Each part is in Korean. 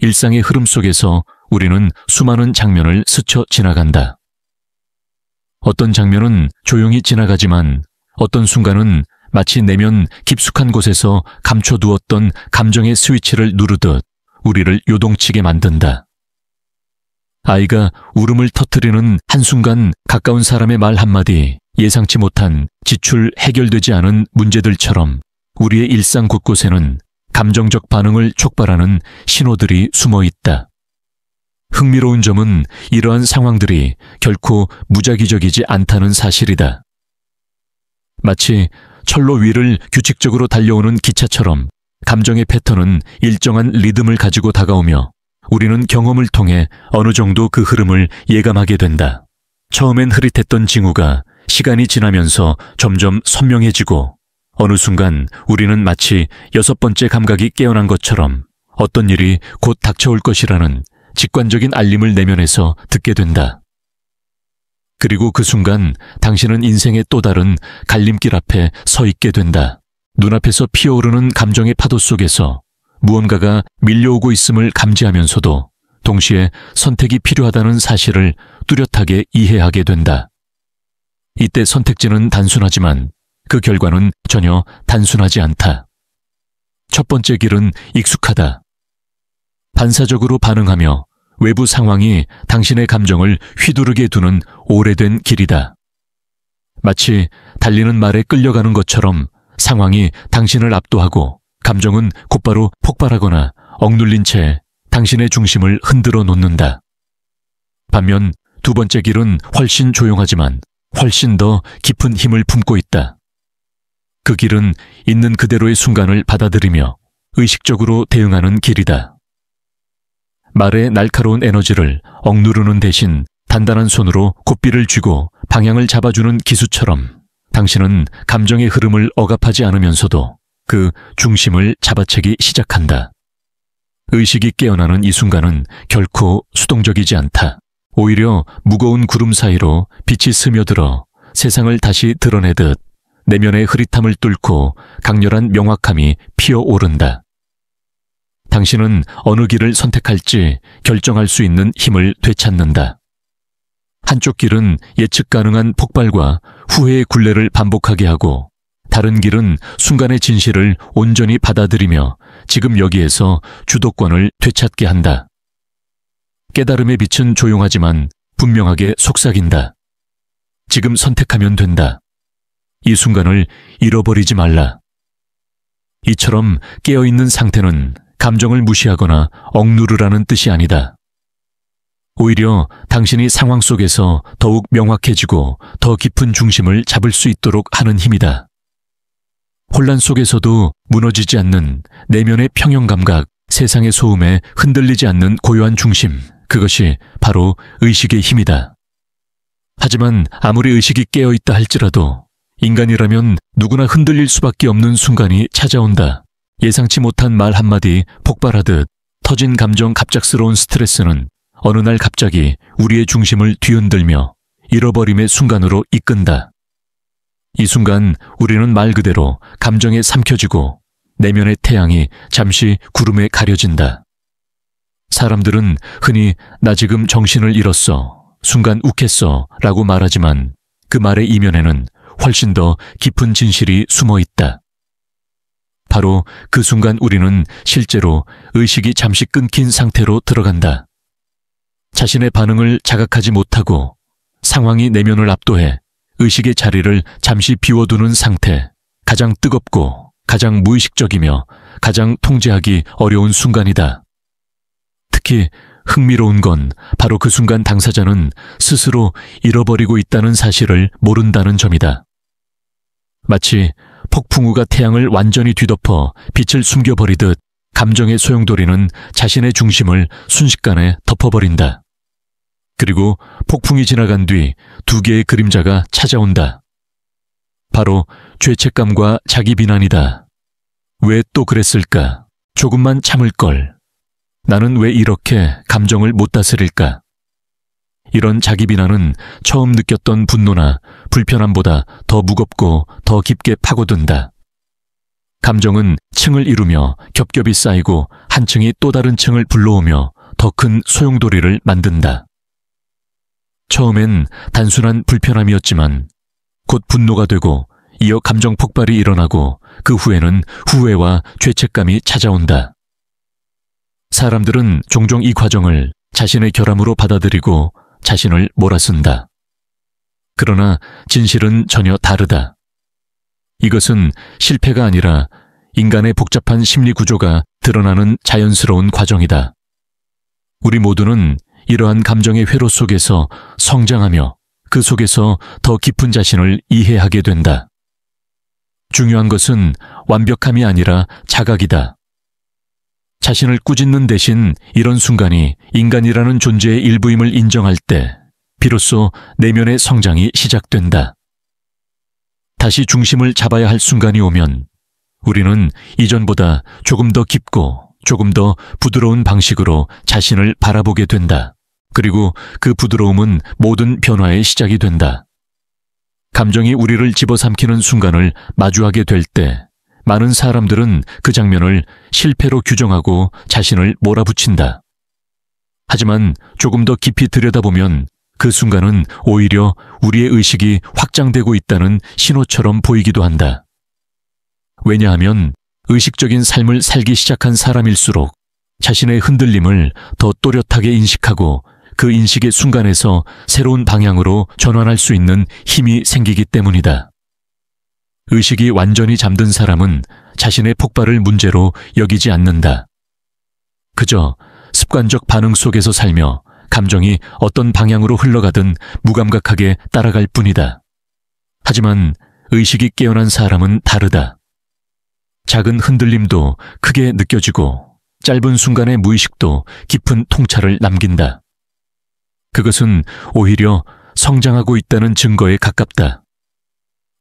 일상의 흐름 속에서 우리는 수많은 장면을 스쳐 지나간다. 어떤 장면은 조용히 지나가지만 어떤 순간은 마치 내면 깊숙한 곳에서 감춰두었던 감정의 스위치를 누르듯 우리를 요동치게 만든다. 아이가 울음을 터뜨리는 한순간 가까운 사람의 말 한마디, 예상치 못한 지출 해결되지 않은 문제들처럼 우리의 일상 곳곳에는 감정적 반응을 촉발하는 신호들이 숨어 있다. 흥미로운 점은 이러한 상황들이 결코 무작위적이지 않다는 사실이다. 마치 철로 위를 규칙적으로 달려오는 기차처럼 감정의 패턴은 일정한 리듬을 가지고 다가오며 우리는 경험을 통해 어느 정도 그 흐름을 예감하게 된다. 처음엔 흐릿했던 징후가 시간이 지나면서 점점 선명해지고 어느 순간 우리는 마치 6번째 감각이 깨어난 것처럼 어떤 일이 곧 닥쳐올 것이라는 직관적인 알림을 내면에서 듣게 된다. 그리고 그 순간 당신은 인생의 또 다른 갈림길 앞에 서 있게 된다. 눈앞에서 피어오르는 감정의 파도 속에서 무언가가 밀려오고 있음을 감지하면서도 동시에 선택이 필요하다는 사실을 뚜렷하게 이해하게 된다. 이때 선택지는 단순하지만 그 결과는 전혀 단순하지 않다. 첫 번째 길은 익숙하다. 반사적으로 반응하며 외부 상황이 당신의 감정을 휘두르게 두는 오래된 길이다. 마치 달리는 말에 끌려가는 것처럼 상황이 당신을 압도하고 감정은 곧바로 폭발하거나 억눌린 채 당신의 중심을 흔들어 놓는다. 반면 두 번째 길은 훨씬 조용하지만 훨씬 더 깊은 힘을 품고 있다. 그 길은 있는 그대로의 순간을 받아들이며 의식적으로 대응하는 길이다. 말의 날카로운 에너지를 억누르는 대신 단단한 손으로 고삐를 쥐고 방향을 잡아주는 기수처럼 당신은 감정의 흐름을 억압하지 않으면서도 그 중심을 잡아채기 시작한다. 의식이 깨어나는 이 순간은 결코 수동적이지 않다. 오히려 무거운 구름 사이로 빛이 스며들어 세상을 다시 드러내듯 내면의 흐릿함을 뚫고 강렬한 명확함이 피어오른다. 당신은 어느 길을 선택할지 결정할 수 있는 힘을 되찾는다. 한쪽 길은 예측 가능한 폭발과 후회의 굴레를 반복하게 하고 다른 길은 순간의 진실을 온전히 받아들이며 지금 여기에서 주도권을 되찾게 한다. 깨달음의 빛은 조용하지만 분명하게 속삭인다. 지금 선택하면 된다. 이 순간을 잃어버리지 말라. 이처럼 깨어있는 상태는 감정을 무시하거나 억누르라는 뜻이 아니다. 오히려 당신이 상황 속에서 더욱 명확해지고 더 깊은 중심을 잡을 수 있도록 하는 힘이다. 혼란 속에서도 무너지지 않는 내면의 평형 감각, 세상의 소음에 흔들리지 않는 고요한 중심, 그것이 바로 의식의 힘이다. 하지만 아무리 의식이 깨어있다 할지라도 인간이라면 누구나 흔들릴 수밖에 없는 순간이 찾아온다. 예상치 못한 말 한마디 폭발하듯 터진 감정 갑작스러운 스트레스는 어느 날 갑자기 우리의 중심을 뒤흔들며 잃어버림의 순간으로 이끈다. 이 순간 우리는 말 그대로 감정에 삼켜지고 내면의 태양이 잠시 구름에 가려진다. 사람들은 흔히 나 지금 정신을 잃었어, 순간 욱했어 라고 말하지만 그 말의 이면에는 훨씬 더 깊은 진실이 숨어 있다. 바로 그 순간 우리는 실제로 의식이 잠시 끊긴 상태로 들어간다. 자신의 반응을 자각하지 못하고 상황이 내면을 압도해 의식의 자리를 잠시 비워두는 상태, 가장 뜨겁고 가장 무의식적이며 가장 통제하기 어려운 순간이다. 특히 흥미로운 건 바로 그 순간 당사자는 스스로 잃어버리고 있다는 사실을 모른다는 점이다. 마치 폭풍우가 태양을 완전히 뒤덮어 빛을 숨겨버리듯 감정의 소용돌이는 자신의 중심을 순식간에 덮어버린다. 그리고 폭풍이 지나간 뒤 두 개의 그림자가 찾아온다. 바로 죄책감과 자기 비난이다. 왜 또 그랬을까? 조금만 참을걸. 나는 왜 이렇게 감정을 못 다스릴까? 이런 자기 비난은 처음 느꼈던 분노나 불편함보다 더 무겁고 더 깊게 파고든다. 감정은 층을 이루며 겹겹이 쌓이고 한 층이 또 다른 층을 불러오며 더 큰 소용돌이를 만든다. 처음엔 단순한 불편함이었지만 곧 분노가 되고 이어 감정 폭발이 일어나고 그 후에는 후회와 죄책감이 찾아온다. 사람들은 종종 이 과정을 자신의 결함으로 받아들이고 자신을 몰아쓴다. 그러나 진실은 전혀 다르다. 이것은 실패가 아니라 인간의 복잡한 심리 구조가 드러나는 자연스러운 과정이다. 우리 모두는 이러한 감정의 회로 속에서 성장하며 그 속에서 더 깊은 자신을 이해하게 된다. 중요한 것은 완벽함이 아니라 자각이다. 자신을 꾸짖는 대신 이런 순간이 인간이라는 존재의 일부임을 인정할 때 비로소 내면의 성장이 시작된다. 다시 중심을 잡아야 할 순간이 오면 우리는 이전보다 조금 더 깊고 조금 더 부드러운 방식으로 자신을 바라보게 된다. 그리고 그 부드러움은 모든 변화의 시작이 된다. 감정이 우리를 집어삼키는 순간을 마주하게 될 때 많은 사람들은 그 장면을 실패로 규정하고 자신을 몰아붙인다. 하지만 조금 더 깊이 들여다보면 그 순간은 오히려 우리의 의식이 확장되고 있다는 신호처럼 보이기도 한다. 왜냐하면 의식적인 삶을 살기 시작한 사람일수록 자신의 흔들림을 더 또렷하게 인식하고 그 인식의 순간에서 새로운 방향으로 전환할 수 있는 힘이 생기기 때문이다. 의식이 완전히 잠든 사람은 자신의 폭발을 문제로 여기지 않는다. 그저 습관적 반응 속에서 살며 감정이 어떤 방향으로 흘러가든 무감각하게 따라갈 뿐이다. 하지만 의식이 깨어난 사람은 다르다. 작은 흔들림도 크게 느껴지고 짧은 순간의 무의식도 깊은 통찰을 남긴다. 그것은 오히려 성장하고 있다는 증거에 가깝다.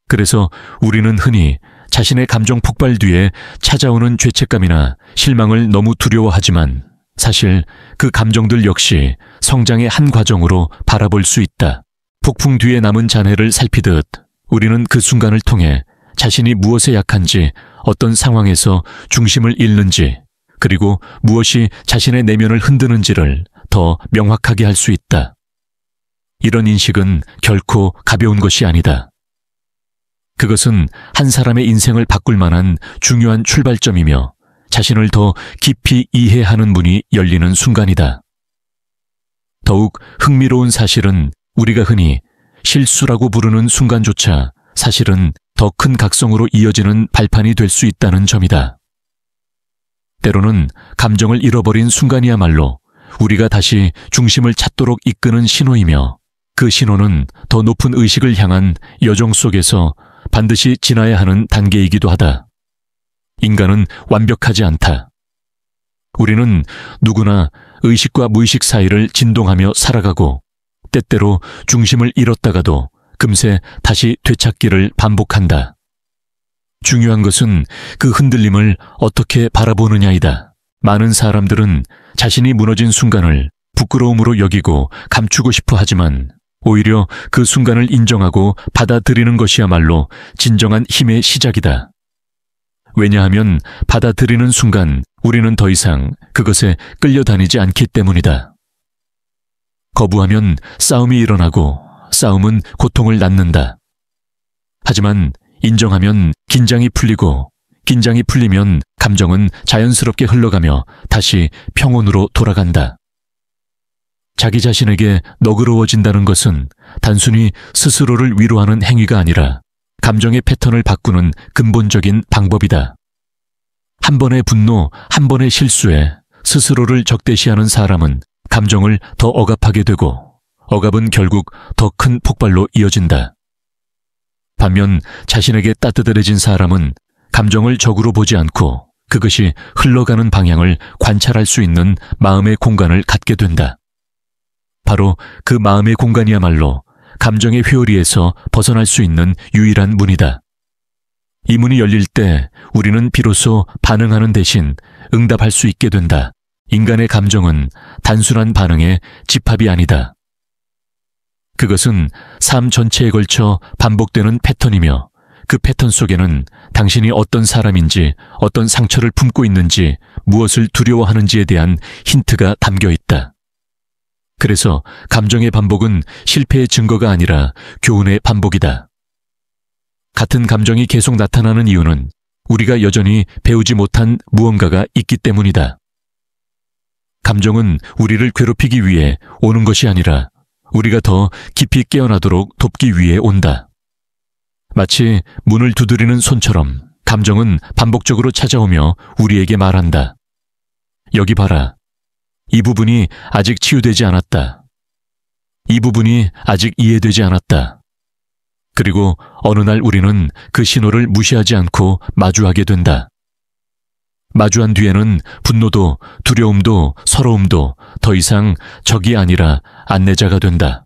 그래서 우리는 흔히 자신의 감정 폭발 뒤에 찾아오는 죄책감이나 실망을 너무 두려워하지만 사실 그 감정들 역시 성장의 한 과정으로 바라볼 수 있다. 폭풍 뒤에 남은 잔해를 살피듯 우리는 그 순간을 통해 자신이 무엇에 약한지, 어떤 상황에서 중심을 잃는지, 그리고 무엇이 자신의 내면을 흔드는지를 더 명확하게 할 수 있다. 이런 인식은 결코 가벼운 것이 아니다. 그것은 한 사람의 인생을 바꿀 만한 중요한 출발점이며 자신을 더 깊이 이해하는 문이 열리는 순간이다. 더욱 흥미로운 사실은 우리가 흔히 실수라고 부르는 순간조차 사실은 더 큰 각성으로 이어지는 발판이 될 수 있다는 점이다. 때로는 감정을 잃어버린 순간이야말로 우리가 다시 중심을 찾도록 이끄는 신호이며 그 신호는 더 높은 의식을 향한 여정 속에서 반드시 지나야 하는 단계이기도 하다. 인간은 완벽하지 않다. 우리는 누구나 의식과 무의식 사이를 진동하며 살아가고 때때로 중심을 잃었다가도 금세 다시 되찾기를 반복한다. 중요한 것은 그 흔들림을 어떻게 바라보느냐이다. 많은 사람들은 자신이 무너진 순간을 부끄러움으로 여기고 감추고 싶어 하지만 오히려 그 순간을 인정하고 받아들이는 것이야말로 진정한 힘의 시작이다. 왜냐하면 받아들이는 순간 우리는 더 이상 그것에 끌려다니지 않기 때문이다. 거부하면 싸움이 일어나고 싸움은 고통을 낳는다. 하지만 인정하면 긴장이 풀리고 긴장이 풀리면 감정은 자연스럽게 흘러가며 다시 평온으로 돌아간다. 자기 자신에게 너그러워진다는 것은 단순히 스스로를 위로하는 행위가 아니라 감정의 패턴을 바꾸는 근본적인 방법이다. 한 번의 분노, 한 번의 실수에 스스로를 적대시하는 사람은 감정을 더 억압하게 되고 억압은 결국 더 큰 폭발로 이어진다. 반면 자신에게 따뜻해진 사람은 감정을 적으로 보지 않고 그것이 흘러가는 방향을 관찰할 수 있는 마음의 공간을 갖게 된다. 바로 그 마음의 공간이야말로 감정의 회오리에서 벗어날 수 있는 유일한 문이다. 이 문이 열릴 때 우리는 비로소 반응하는 대신 응답할 수 있게 된다. 인간의 감정은 단순한 반응의 집합이 아니다. 그것은 삶 전체에 걸쳐 반복되는 패턴이며 그 패턴 속에는 당신이 어떤 사람인지, 어떤 상처를 품고 있는지, 무엇을 두려워하는지에 대한 힌트가 담겨 있다. 그래서 감정의 반복은 실패의 증거가 아니라 교훈의 반복이다. 같은 감정이 계속 나타나는 이유는 우리가 여전히 배우지 못한 무언가가 있기 때문이다. 감정은 우리를 괴롭히기 위해 오는 것이 아니라 우리가 더 깊이 깨어나도록 돕기 위해 온다. 마치 문을 두드리는 손처럼 감정은 반복적으로 찾아오며 우리에게 말한다. 여기 봐라. 이 부분이 아직 치유되지 않았다. 이 부분이 아직 이해되지 않았다. 그리고 어느 날 우리는 그 신호를 무시하지 않고 마주하게 된다. 마주한 뒤에는 분노도 두려움도 서러움도 더 이상 적이 아니라 안내자가 된다.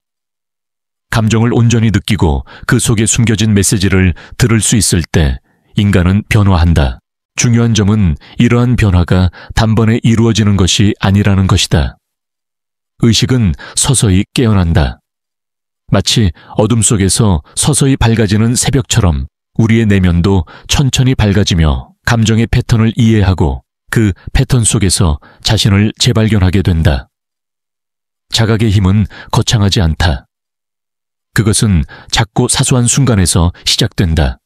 감정을 온전히 느끼고 그 속에 숨겨진 메시지를 들을 수 있을 때 인간은 변화한다. 중요한 점은 이러한 변화가 단번에 이루어지는 것이 아니라는 것이다. 의식은 서서히 깨어난다. 마치 어둠 속에서 서서히 밝아지는 새벽처럼 우리의 내면도 천천히 밝아지며 감정의 패턴을 이해하고 그 패턴 속에서 자신을 재발견하게 된다. 자각의 힘은 거창하지 않다. 그것은 작고 사소한 순간에서 시작된다.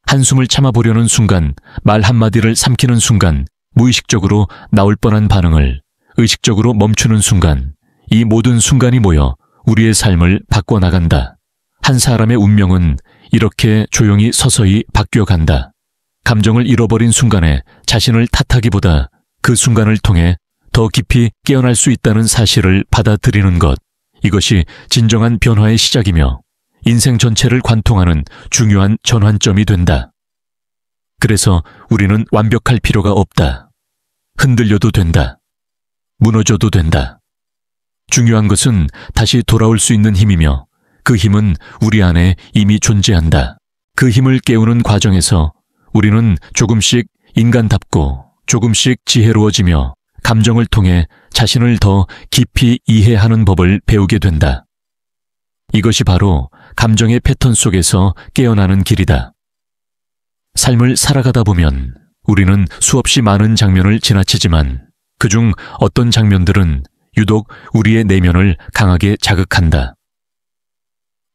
한숨을 참아보려는 순간, 말 한마디를 삼키는 순간, 무의식적으로 나올 뻔한 반응을 의식적으로 멈추는 순간, 이 모든 순간이 모여 우리의 삶을 바꿔나간다. 한 사람의 운명은 이렇게 조용히 서서히 바뀌어간다. 감정을 잃어버린 순간에 자신을 탓하기보다 그 순간을 통해 더 깊이 깨어날 수 있다는 사실을 받아들이는 것, 이것이 진정한 변화의 시작이며 인생 전체를 관통하는 중요한 전환점이 된다. 그래서 우리는 완벽할 필요가 없다. 흔들려도 된다. 무너져도 된다. 중요한 것은 다시 돌아올 수 있는 힘이며 그 힘은 우리 안에 이미 존재한다. 그 힘을 깨우는 과정에서 우리는 조금씩 인간답고 조금씩 지혜로워지며 감정을 통해 자신을 더 깊이 이해하는 법을 배우게 된다. 이것이 바로 감정의 패턴 속에서 깨어나는 길이다. 삶을 살아가다 보면 우리는 수없이 많은 장면을 지나치지만 그중 어떤 장면들은 유독 우리의 내면을 강하게 자극한다.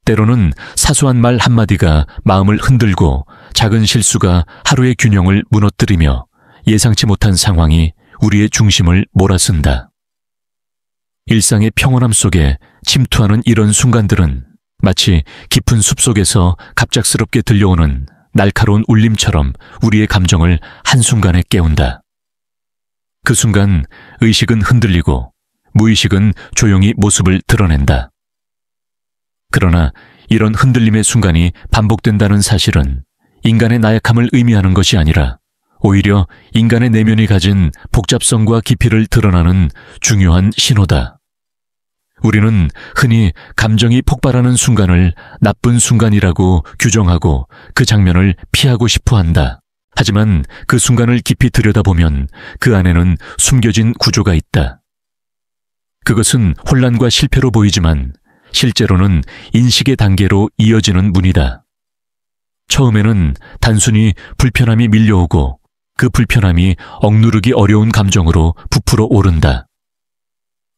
때로는 사소한 말 한마디가 마음을 흔들고 작은 실수가 하루의 균형을 무너뜨리며 예상치 못한 상황이 우리의 중심을 몰아쓴다. 일상의 평온함 속에 침투하는 이런 순간들은 마치 깊은 숲속에서 갑작스럽게 들려오는 날카로운 울림처럼 우리의 감정을 한순간에 깨운다. 그 순간 의식은 흔들리고 무의식은 조용히 모습을 드러낸다. 그러나 이런 흔들림의 순간이 반복된다는 사실은 인간의 나약함을 의미하는 것이 아니라 오히려 인간의 내면이 가진 복잡성과 깊이를 드러나는 중요한 신호다. 우리는 흔히 감정이 폭발하는 순간을 나쁜 순간이라고 규정하고 그 장면을 피하고 싶어 한다. 하지만 그 순간을 깊이 들여다보면 그 안에는 숨겨진 구조가 있다. 그것은 혼란과 실패로 보이지만 실제로는 인식의 단계로 이어지는 문이다. 처음에는 단순히 불편함이 밀려오고 그 불편함이 억누르기 어려운 감정으로 부풀어 오른다.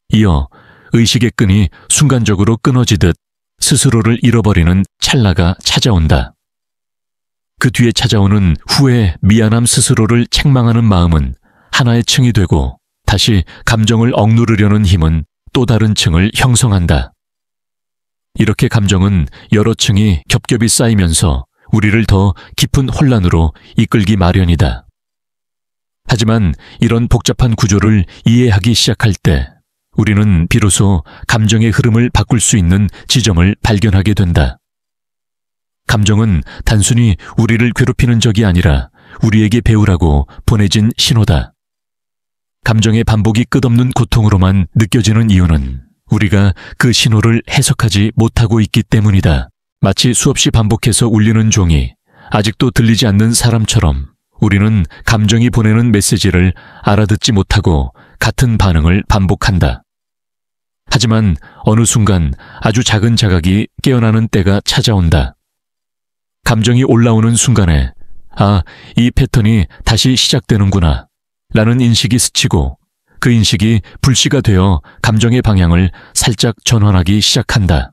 이어 의식의 끈이 순간적으로 끊어지듯 스스로를 잃어버리는 찰나가 찾아온다. 그 뒤에 찾아오는 후회, 미안함 스스로를 책망하는 마음은 하나의 층이 되고 다시 감정을 억누르려는 힘은 또 다른 층을 형성한다. 이렇게 감정은 여러 층이 겹겹이 쌓이면서 우리를 더 깊은 혼란으로 이끌기 마련이다. 하지만 이런 복잡한 구조를 이해하기 시작할 때 우리는 비로소 감정의 흐름을 바꿀 수 있는 지점을 발견하게 된다. 감정은 단순히 우리를 괴롭히는 적이 아니라 우리에게 배우라고 보내진 신호다. 감정의 반복이 끝없는 고통으로만 느껴지는 이유는 우리가 그 신호를 해석하지 못하고 있기 때문이다. 마치 수없이 반복해서 울리는 종이 아직도 들리지 않는 사람처럼 우리는 감정이 보내는 메시지를 알아듣지 못하고 같은 반응을 반복한다. 하지만 어느 순간 아주 작은 자각이 깨어나는 때가 찾아온다. 감정이 올라오는 순간에 아, 이 패턴이 다시 시작되는구나 라는 인식이 스치고 그 인식이 불씨가 되어 감정의 방향을 살짝 전환하기 시작한다.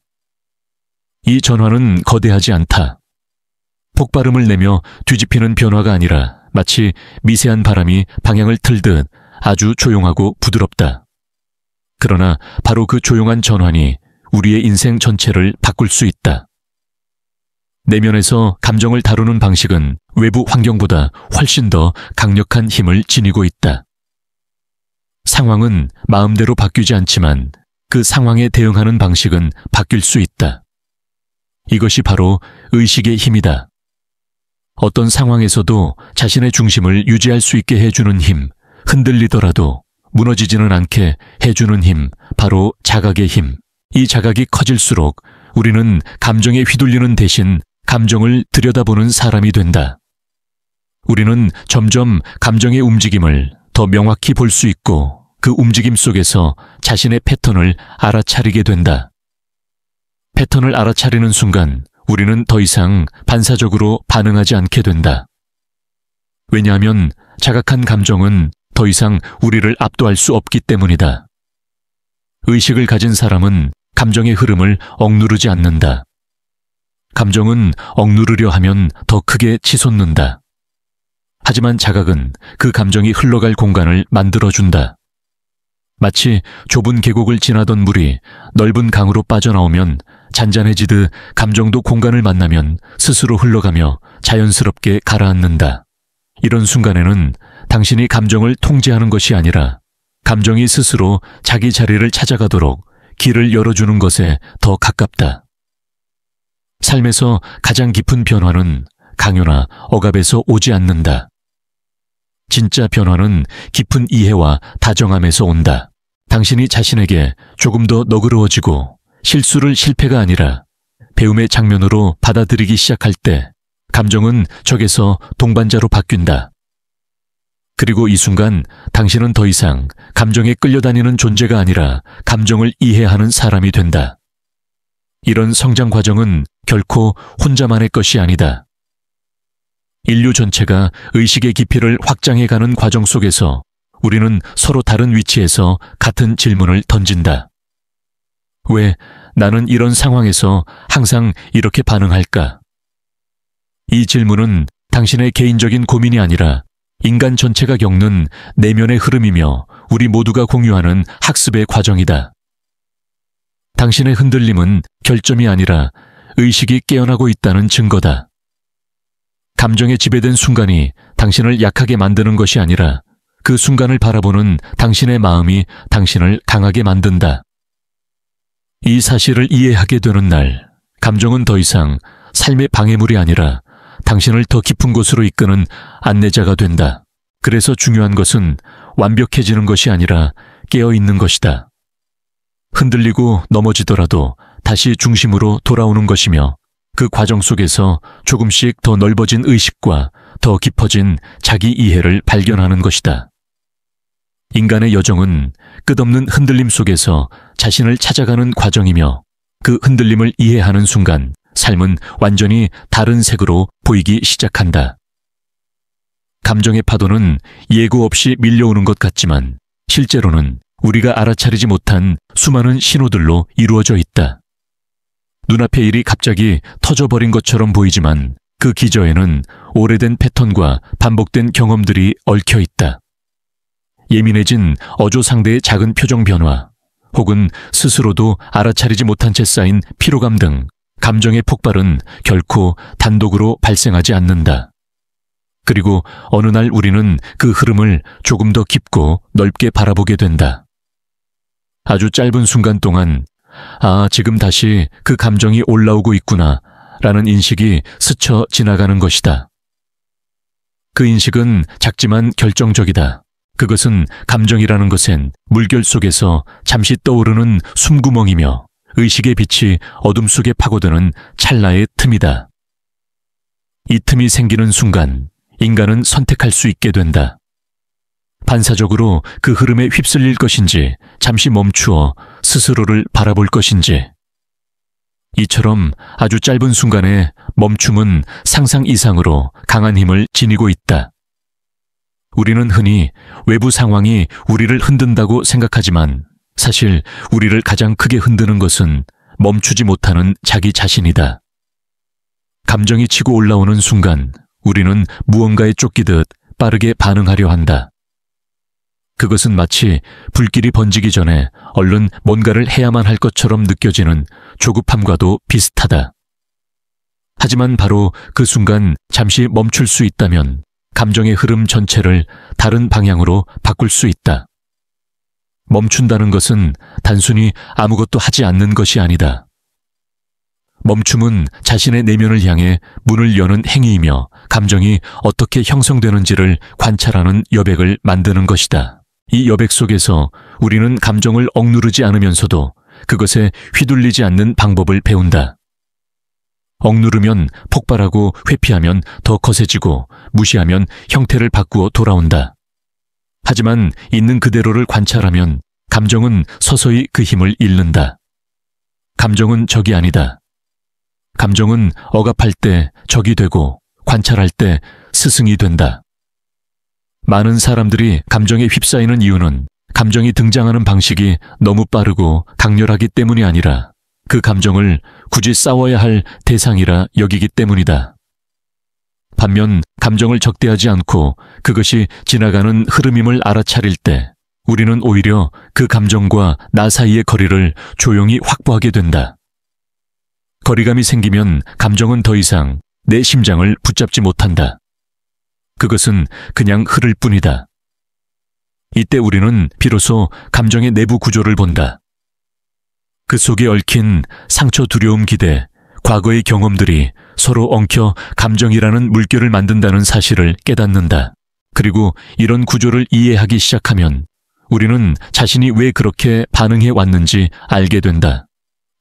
이 전환은 거대하지 않다. 폭발음을 내며 뒤집히는 변화가 아니라 마치 미세한 바람이 방향을 틀듯 아주 조용하고 부드럽다. 그러나 바로 그 조용한 전환이 우리의 인생 전체를 바꿀 수 있다. 내면에서 감정을 다루는 방식은 외부 환경보다 훨씬 더 강력한 힘을 지니고 있다. 상황은 마음대로 바뀌지 않지만 그 상황에 대응하는 방식은 바뀔 수 있다. 이것이 바로 의식의 힘이다. 어떤 상황에서도 자신의 중심을 유지할 수 있게 해주는 힘, 흔들리더라도 무너지지는 않게 해주는 힘, 바로 자각의 힘. 이 자각이 커질수록 우리는 감정에 휘둘리는 대신 감정을 들여다보는 사람이 된다. 우리는 점점 감정의 움직임을 더 명확히 볼 수 있고 그 움직임 속에서 자신의 패턴을 알아차리게 된다. 패턴을 알아차리는 순간 우리는 더 이상 반사적으로 반응하지 않게 된다. 왜냐하면 자각한 감정은 더 이상 우리를 압도할 수 없기 때문이다. 의식을 가진 사람은 감정의 흐름을 억누르지 않는다. 감정은 억누르려 하면 더 크게 치솟는다. 하지만 자각은 그 감정이 흘러갈 공간을 만들어준다. 마치 좁은 계곡을 지나던 물이 넓은 강으로 빠져나오면 잔잔해지듯 감정도 공간을 만나면 스스로 흘러가며 자연스럽게 가라앉는다. 이런 순간에는 당신이 감정을 통제하는 것이 아니라 감정이 스스로 자기 자리를 찾아가도록 길을 열어주는 것에 더 가깝다. 삶에서 가장 깊은 변화는 강요나 억압에서 오지 않는다. 진짜 변화는 깊은 이해와 다정함에서 온다. 당신이 자신에게 조금 더 너그러워지고 실수를 실패가 아니라 배움의 장면으로 받아들이기 시작할 때 감정은 적에서 동반자로 바뀐다. 그리고 이 순간 당신은 더 이상 감정에 끌려다니는 존재가 아니라 감정을 이해하는 사람이 된다. 이런 성장 과정은 결코 혼자만의 것이 아니다. 인류 전체가 의식의 깊이를 확장해가는 과정 속에서 우리는 서로 다른 위치에서 같은 질문을 던진다. 왜 나는 이런 상황에서 항상 이렇게 반응할까? 이 질문은 당신의 개인적인 고민이 아니라 인간 전체가 겪는 내면의 흐름이며 우리 모두가 공유하는 학습의 과정이다. 당신의 흔들림은 결점이 아니라 의식이 깨어나고 있다는 증거다. 감정에 지배된 순간이 당신을 약하게 만드는 것이 아니라 그 순간을 바라보는 당신의 마음이 당신을 강하게 만든다. 이 사실을 이해하게 되는 날, 감정은 더 이상 삶의 방해물이 아니라 당신을 더 깊은 곳으로 이끄는 안내자가 된다. 그래서 중요한 것은 완벽해지는 것이 아니라 깨어있는 것이다. 흔들리고 넘어지더라도 다시 중심으로 돌아오는 것이며 그 과정 속에서 조금씩 더 넓어진 의식과 더 깊어진 자기 이해를 발견하는 것이다. 인간의 여정은 끝없는 흔들림 속에서 자신을 찾아가는 과정이며 그 흔들림을 이해하는 순간 삶은 완전히 다른 색으로 보이기 시작한다. 감정의 파도는 예고 없이 밀려오는 것 같지만 실제로는 우리가 알아차리지 못한 수많은 신호들로 이루어져 있다. 눈앞의 일이 갑자기 터져버린 것처럼 보이지만 그 기저에는 오래된 패턴과 반복된 경험들이 얽혀 있다. 예민해진 어조 상대의 작은 표정 변화, 혹은 스스로도 알아차리지 못한 채 쌓인 피로감 등 감정의 폭발은 결코 단독으로 발생하지 않는다. 그리고 어느 날 우리는 그 흐름을 조금 더 깊고 넓게 바라보게 된다. 아주 짧은 순간 동안 아, 지금 다시 그 감정이 올라오고 있구나 라는 인식이 스쳐 지나가는 것이다. 그 인식은 작지만 결정적이다. 그것은 감정이라는 것엔 물결 속에서 잠시 떠오르는 숨구멍이며 의식의 빛이 어둠 속에 파고드는 찰나의 틈이다. 이 틈이 생기는 순간 인간은 선택할 수 있게 된다. 반사적으로 그 흐름에 휩쓸릴 것인지 잠시 멈추어 스스로를 바라볼 것인지. 이처럼 아주 짧은 순간에 멈춤은 상상 이상으로 강한 힘을 지니고 있다. 우리는 흔히 외부 상황이 우리를 흔든다고 생각하지만 사실 우리를 가장 크게 흔드는 것은 멈추지 못하는 자기 자신이다. 감정이 치고 올라오는 순간 우리는 무언가에 쫓기듯 빠르게 반응하려 한다. 그것은 마치 불길이 번지기 전에 얼른 뭔가를 해야만 할 것처럼 느껴지는 조급함과도 비슷하다. 하지만 바로 그 순간 잠시 멈출 수 있다면 감정의 흐름 전체를 다른 방향으로 바꿀 수 있다. 멈춘다는 것은 단순히 아무것도 하지 않는 것이 아니다. 멈춤은 자신의 내면을 향해 문을 여는 행위이며 감정이 어떻게 형성되는지를 관찰하는 여백을 만드는 것이다. 이 여백 속에서 우리는 감정을 억누르지 않으면서도 그것에 휘둘리지 않는 방법을 배운다. 억누르면 폭발하고 회피하면 더 거세지고 무시하면 형태를 바꾸어 돌아온다. 하지만 있는 그대로를 관찰하면 감정은 서서히 그 힘을 잃는다. 감정은 적이 아니다. 감정은 억압할 때 적이 되고 관찰할 때 스승이 된다. 많은 사람들이 감정에 휩싸이는 이유는 감정이 등장하는 방식이 너무 빠르고 강렬하기 때문이 아니라 그 감정을 굳이 싸워야 할 대상이라 여기기 때문이다. 반면 감정을 적대하지 않고 그것이 지나가는 흐름임을 알아차릴 때 우리는 오히려 그 감정과 나 사이의 거리를 조용히 확보하게 된다. 거리감이 생기면 감정은 더 이상 내 심장을 붙잡지 못한다. 그것은 그냥 흐를 뿐이다. 이때 우리는 비로소 감정의 내부 구조를 본다. 그 속에 얽힌 상처, 두려움, 기대, 과거의 경험들이 서로 엉켜 감정이라는 물결을 만든다는 사실을 깨닫는다. 그리고 이런 구조를 이해하기 시작하면 우리는 자신이 왜 그렇게 반응해 왔는지 알게 된다.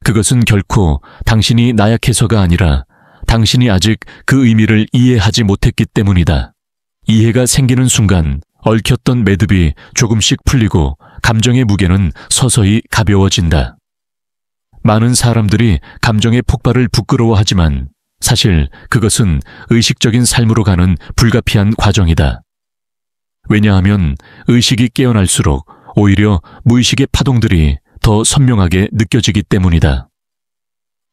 그것은 결코 당신이 나약해서가 아니라 당신이 아직 그 의미를 이해하지 못했기 때문이다. 이해가 생기는 순간 얽혔던 매듭이 조금씩 풀리고 감정의 무게는 서서히 가벼워진다. 많은 사람들이 감정의 폭발을 부끄러워하지만 사실 그것은 의식적인 삶으로 가는 불가피한 과정이다. 왜냐하면 의식이 깨어날수록 오히려 무의식의 파동들이 더 선명하게 느껴지기 때문이다.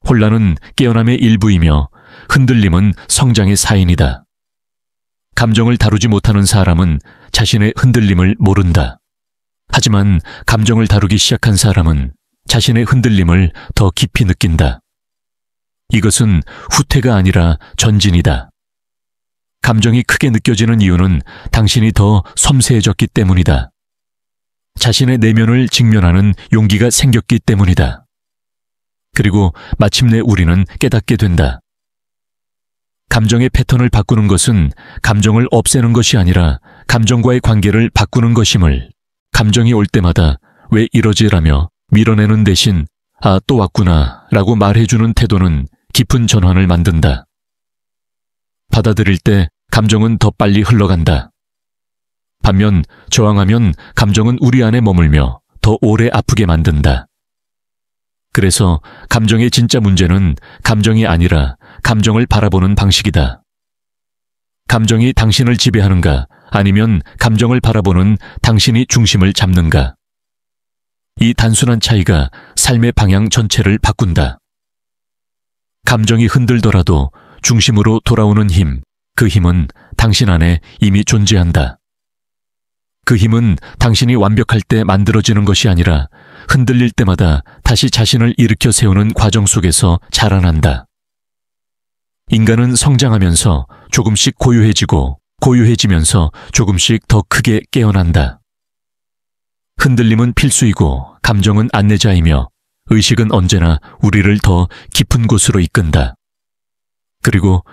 혼란은 깨어남의 일부이며 흔들림은 성장의 사인이다. 감정을 다루지 못하는 사람은 자신의 흔들림을 모른다. 하지만 감정을 다루기 시작한 사람은 자신의 흔들림을 더 깊이 느낀다. 이것은 후퇴가 아니라 전진이다. 감정이 크게 느껴지는 이유는 당신이 더 섬세해졌기 때문이다. 자신의 내면을 직면하는 용기가 생겼기 때문이다. 그리고 마침내 우리는 깨닫게 된다. 감정의 패턴을 바꾸는 것은 감정을 없애는 것이 아니라 감정과의 관계를 바꾸는 것임을, 감정이 올 때마다 왜 이러지라며 밀어내는 대신 아, 또 왔구나 라고 말해주는 태도는 깊은 전환을 만든다. 받아들일 때 감정은 더 빨리 흘러간다. 반면 저항하면 감정은 우리 안에 머물며 더 오래 아프게 만든다. 그래서 감정의 진짜 문제는 감정이 아니라 감정을 바라보는 방식이다. 감정이 당신을 지배하는가 아니면 감정을 바라보는 당신이 중심을 잡는가. 이 단순한 차이가 삶의 방향 전체를 바꾼다. 감정이 흔들더라도 중심으로 돌아오는 힘, 그 힘은 당신 안에 이미 존재한다. 그 힘은 당신이 완벽할 때 만들어지는 것이 아니라 흔들릴 때마다 다시 자신을 일으켜 세우는 과정 속에서 자라난다. 인간은 성장하면서 조금씩 고요해지고 고요해지면서 조금씩 더 크게 깨어난다. 흔들림은 필수이고 감정은 안내자이며 의식은 언제나 우리를 더 깊은 곳으로 이끈다. 그리고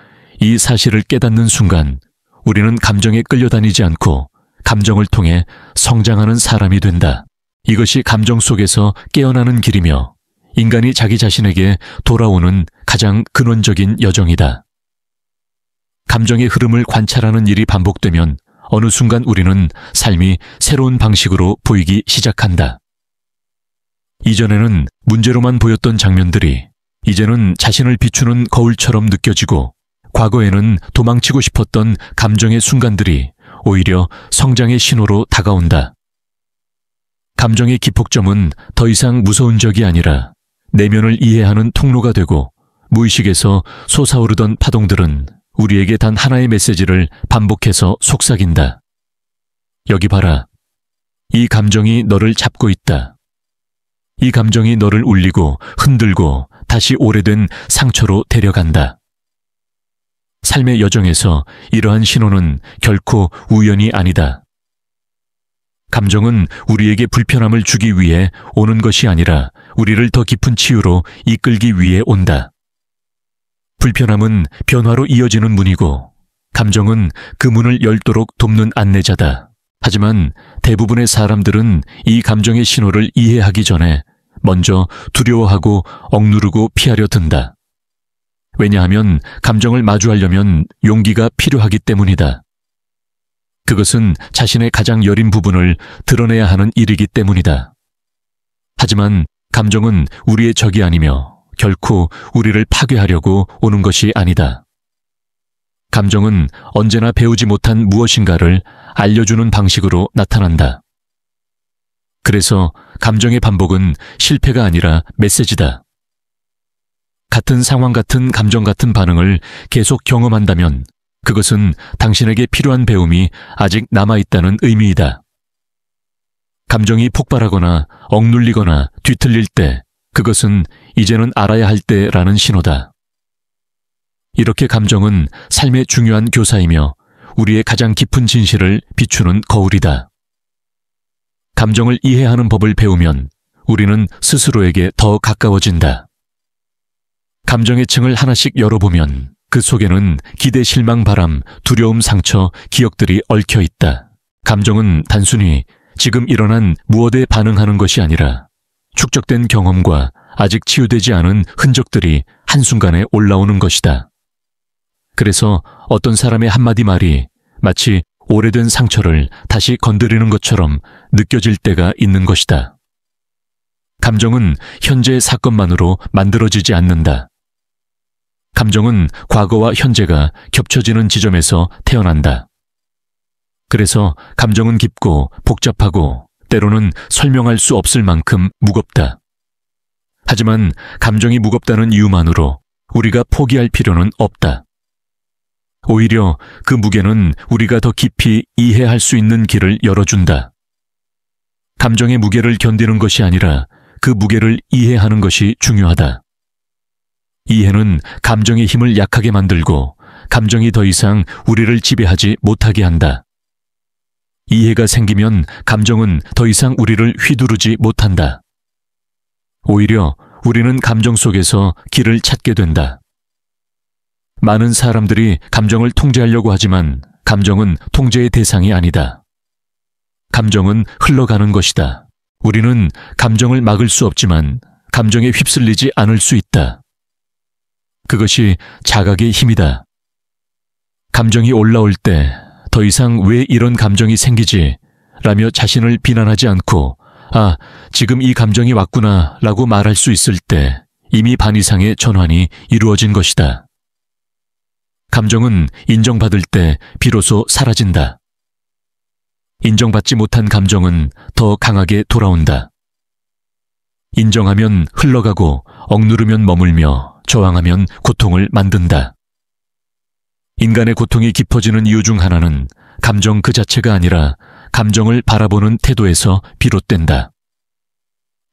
이 사실을 깨닫는 순간 우리는 감정에 끌려다니지 않고 감정을 통해 성장하는 사람이 된다. 이것이 감정 속에서 깨어나는 길이며 인간이 자기 자신에게 돌아오는 가장 근원적인 여정이다. 감정의 흐름을 관찰하는 일이 반복되면 어느 순간 우리는 삶이 새로운 방식으로 보이기 시작한다. 이전에는 문제로만 보였던 장면들이 이제는 자신을 비추는 거울처럼 느껴지고 과거에는 도망치고 싶었던 감정의 순간들이 오히려 성장의 신호로 다가온다. 감정의 기폭점은 더 이상 무서운 적이 아니라 내면을 이해하는 통로가 되고 무의식에서 솟아오르던 파동들은 우리에게 단 하나의 메시지를 반복해서 속삭인다. 여기 봐라. 이 감정이 너를 잡고 있다. 이 감정이 너를 울리고 흔들고 다시 오래된 상처로 데려간다. 삶의 여정에서 이러한 신호는 결코 우연이 아니다. 감정은 우리에게 불편함을 주기 위해 오는 것이 아니라 우리를 더 깊은 치유로 이끌기 위해 온다. 불편함은 변화로 이어지는 문이고 감정은 그 문을 열도록 돕는 안내자다. 하지만 대부분의 사람들은 이 감정의 신호를 이해하기 전에 먼저 두려워하고 억누르고 피하려 든다. 왜냐하면 감정을 마주하려면 용기가 필요하기 때문이다. 그것은 자신의 가장 여린 부분을 드러내야 하는 일이기 때문이다. 하지만 감정은 우리의 적이 아니며 결코 우리를 파괴하려고 오는 것이 아니다. 감정은 언제나 배우지 못한 무엇인가를 알려주는 방식으로 나타난다. 그래서 감정의 반복은 실패가 아니라 메시지다. 같은 상황 같은 감정 같은 반응을 계속 경험한다면 그것은 당신에게 필요한 배움이 아직 남아있다는 의미이다. 감정이 폭발하거나 억눌리거나 뒤틀릴 때 그것은 이제는 알아야 할 때라는 신호다. 이렇게 감정은 삶의 중요한 교사이며 우리의 가장 깊은 진실을 비추는 거울이다. 감정을 이해하는 법을 배우면 우리는 스스로에게 더 가까워진다. 감정의 층을 하나씩 열어보면 그 속에는 기대, 실망, 바람, 두려움, 상처, 기억들이 얽혀 있다. 감정은 단순히 지금 일어난 무엇에 반응하는 것이 아니라 축적된 경험과 아직 치유되지 않은 흔적들이 한순간에 올라오는 것이다. 그래서 어떤 사람의 한마디 말이 마치 오래된 상처를 다시 건드리는 것처럼 느껴질 때가 있는 것이다. 감정은 현재의 사건만으로 만들어지지 않는다. 감정은 과거와 현재가 겹쳐지는 지점에서 태어난다. 그래서 감정은 깊고 복잡하고 때로는 설명할 수 없을 만큼 무겁다. 하지만 감정이 무겁다는 이유만으로 우리가 포기할 필요는 없다. 오히려 그 무게는 우리가 더 깊이 이해할 수 있는 길을 열어준다. 감정의 무게를 견디는 것이 아니라 그 무게를 이해하는 것이 중요하다. 이해는 감정의 힘을 약하게 만들고 감정이 더 이상 우리를 지배하지 못하게 한다. 이해가 생기면 감정은 더 이상 우리를 휘두르지 못한다. 오히려 우리는 감정 속에서 길을 찾게 된다. 많은 사람들이 감정을 통제하려고 하지만 감정은 통제의 대상이 아니다. 감정은 흘러가는 것이다. 우리는 감정을 막을 수 없지만 감정에 휩쓸리지 않을 수 있다. 그것이 자각의 힘이다. 감정이 올라올 때 더 이상 왜 이런 감정이 생기지? 라며 자신을 비난하지 않고 아, 지금 이 감정이 왔구나 라고 말할 수 있을 때 이미 반 이상의 전환이 이루어진 것이다. 감정은 인정받을 때 비로소 사라진다. 인정받지 못한 감정은 더 강하게 돌아온다. 인정하면 흘러가고 억누르면 머물며 저항하면 고통을 만든다. 인간의 고통이 깊어지는 이유 중 하나는 감정 그 자체가 아니라 감정을 바라보는 태도에서 비롯된다.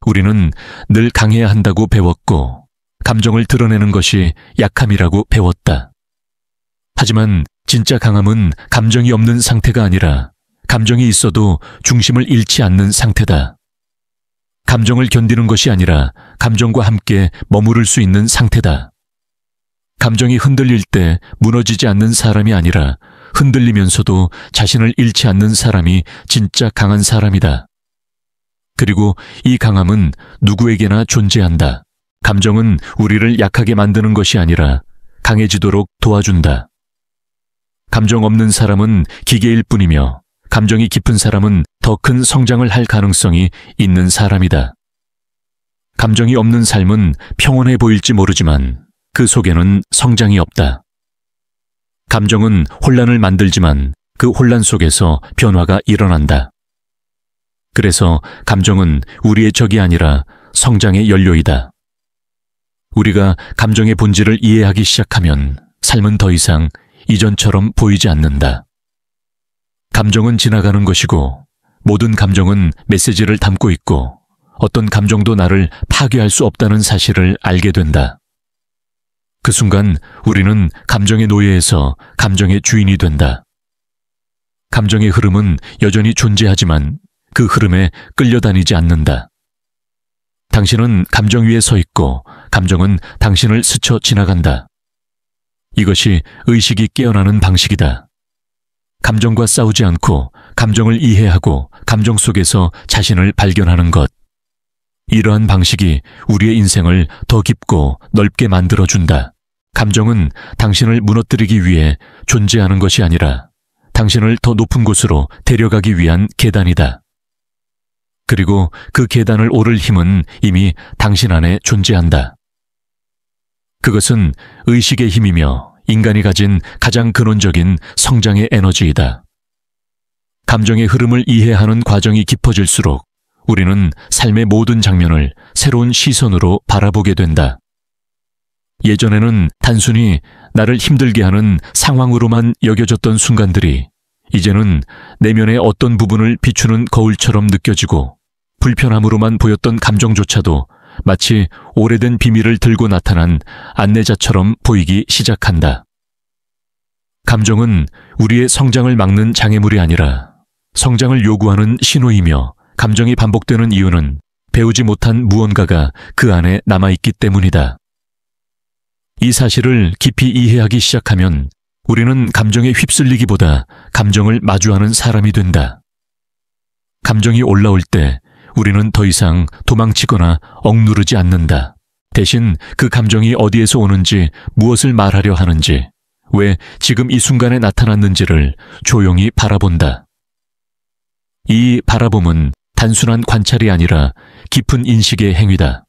우리는 늘 강해야 한다고 배웠고 감정을 드러내는 것이 약함이라고 배웠다. 하지만 진짜 강함은 감정이 없는 상태가 아니라 감정이 있어도 중심을 잃지 않는 상태다. 감정을 견디는 것이 아니라 감정과 함께 머무를 수 있는 상태다. 감정이 흔들릴 때 무너지지 않는 사람이 아니라 흔들리면서도 자신을 잃지 않는 사람이 진짜 강한 사람이다. 그리고 이 강함은 누구에게나 존재한다. 감정은 우리를 약하게 만드는 것이 아니라 강해지도록 도와준다. 감정 없는 사람은 기계일 뿐이며 감정이 깊은 사람은 더 큰 성장을 할 가능성이 있는 사람이다. 감정이 없는 삶은 평온해 보일지 모르지만 그 속에는 성장이 없다. 감정은 혼란을 만들지만 그 혼란 속에서 변화가 일어난다. 그래서 감정은 우리의 적이 아니라 성장의 연료이다. 우리가 감정의 본질을 이해하기 시작하면 삶은 더 이상 이전처럼 보이지 않는다. 감정은 지나가는 것이고 모든 감정은 메시지를 담고 있고 어떤 감정도 나를 파괴할 수 없다는 사실을 알게 된다. 그 순간 우리는 감정의 노예에서 감정의 주인이 된다. 감정의 흐름은 여전히 존재하지만 그 흐름에 끌려다니지 않는다. 당신은 감정 위에 서 있고 감정은 당신을 스쳐 지나간다. 이것이 의식이 깨어나는 방식이다. 감정과 싸우지 않고 감정을 이해하고 감정 속에서 자신을 발견하는 것. 이러한 방식이 우리의 인생을 더 깊고 넓게 만들어준다. 감정은 당신을 무너뜨리기 위해 존재하는 것이 아니라 당신을 더 높은 곳으로 데려가기 위한 계단이다. 그리고 그 계단을 오를 힘은 이미 당신 안에 존재한다. 그것은 의식의 힘이며 인간이 가진 가장 근원적인 성장의 에너지이다. 감정의 흐름을 이해하는 과정이 깊어질수록 우리는 삶의 모든 장면을 새로운 시선으로 바라보게 된다. 예전에는 단순히 나를 힘들게 하는 상황으로만 여겨졌던 순간들이 이제는 내면의 어떤 부분을 비추는 거울처럼 느껴지고 불편함으로만 보였던 감정조차도 마치 오래된 비밀을 들고 나타난 안내자처럼 보이기 시작한다. 감정은 우리의 성장을 막는 장애물이 아니라 성장을 요구하는 신호이며 감정이 반복되는 이유는 배우지 못한 무언가가 그 안에 남아있기 때문이다. 이 사실을 깊이 이해하기 시작하면 우리는 감정에 휩쓸리기보다 감정을 마주하는 사람이 된다. 감정이 올라올 때 우리는 더 이상 도망치거나 억누르지 않는다. 대신 그 감정이 어디에서 오는지, 무엇을 말하려 하는지, 왜 지금 이 순간에 나타났는지를 조용히 바라본다. 이 바라봄은 단순한 관찰이 아니라 깊은 인식의 행위다.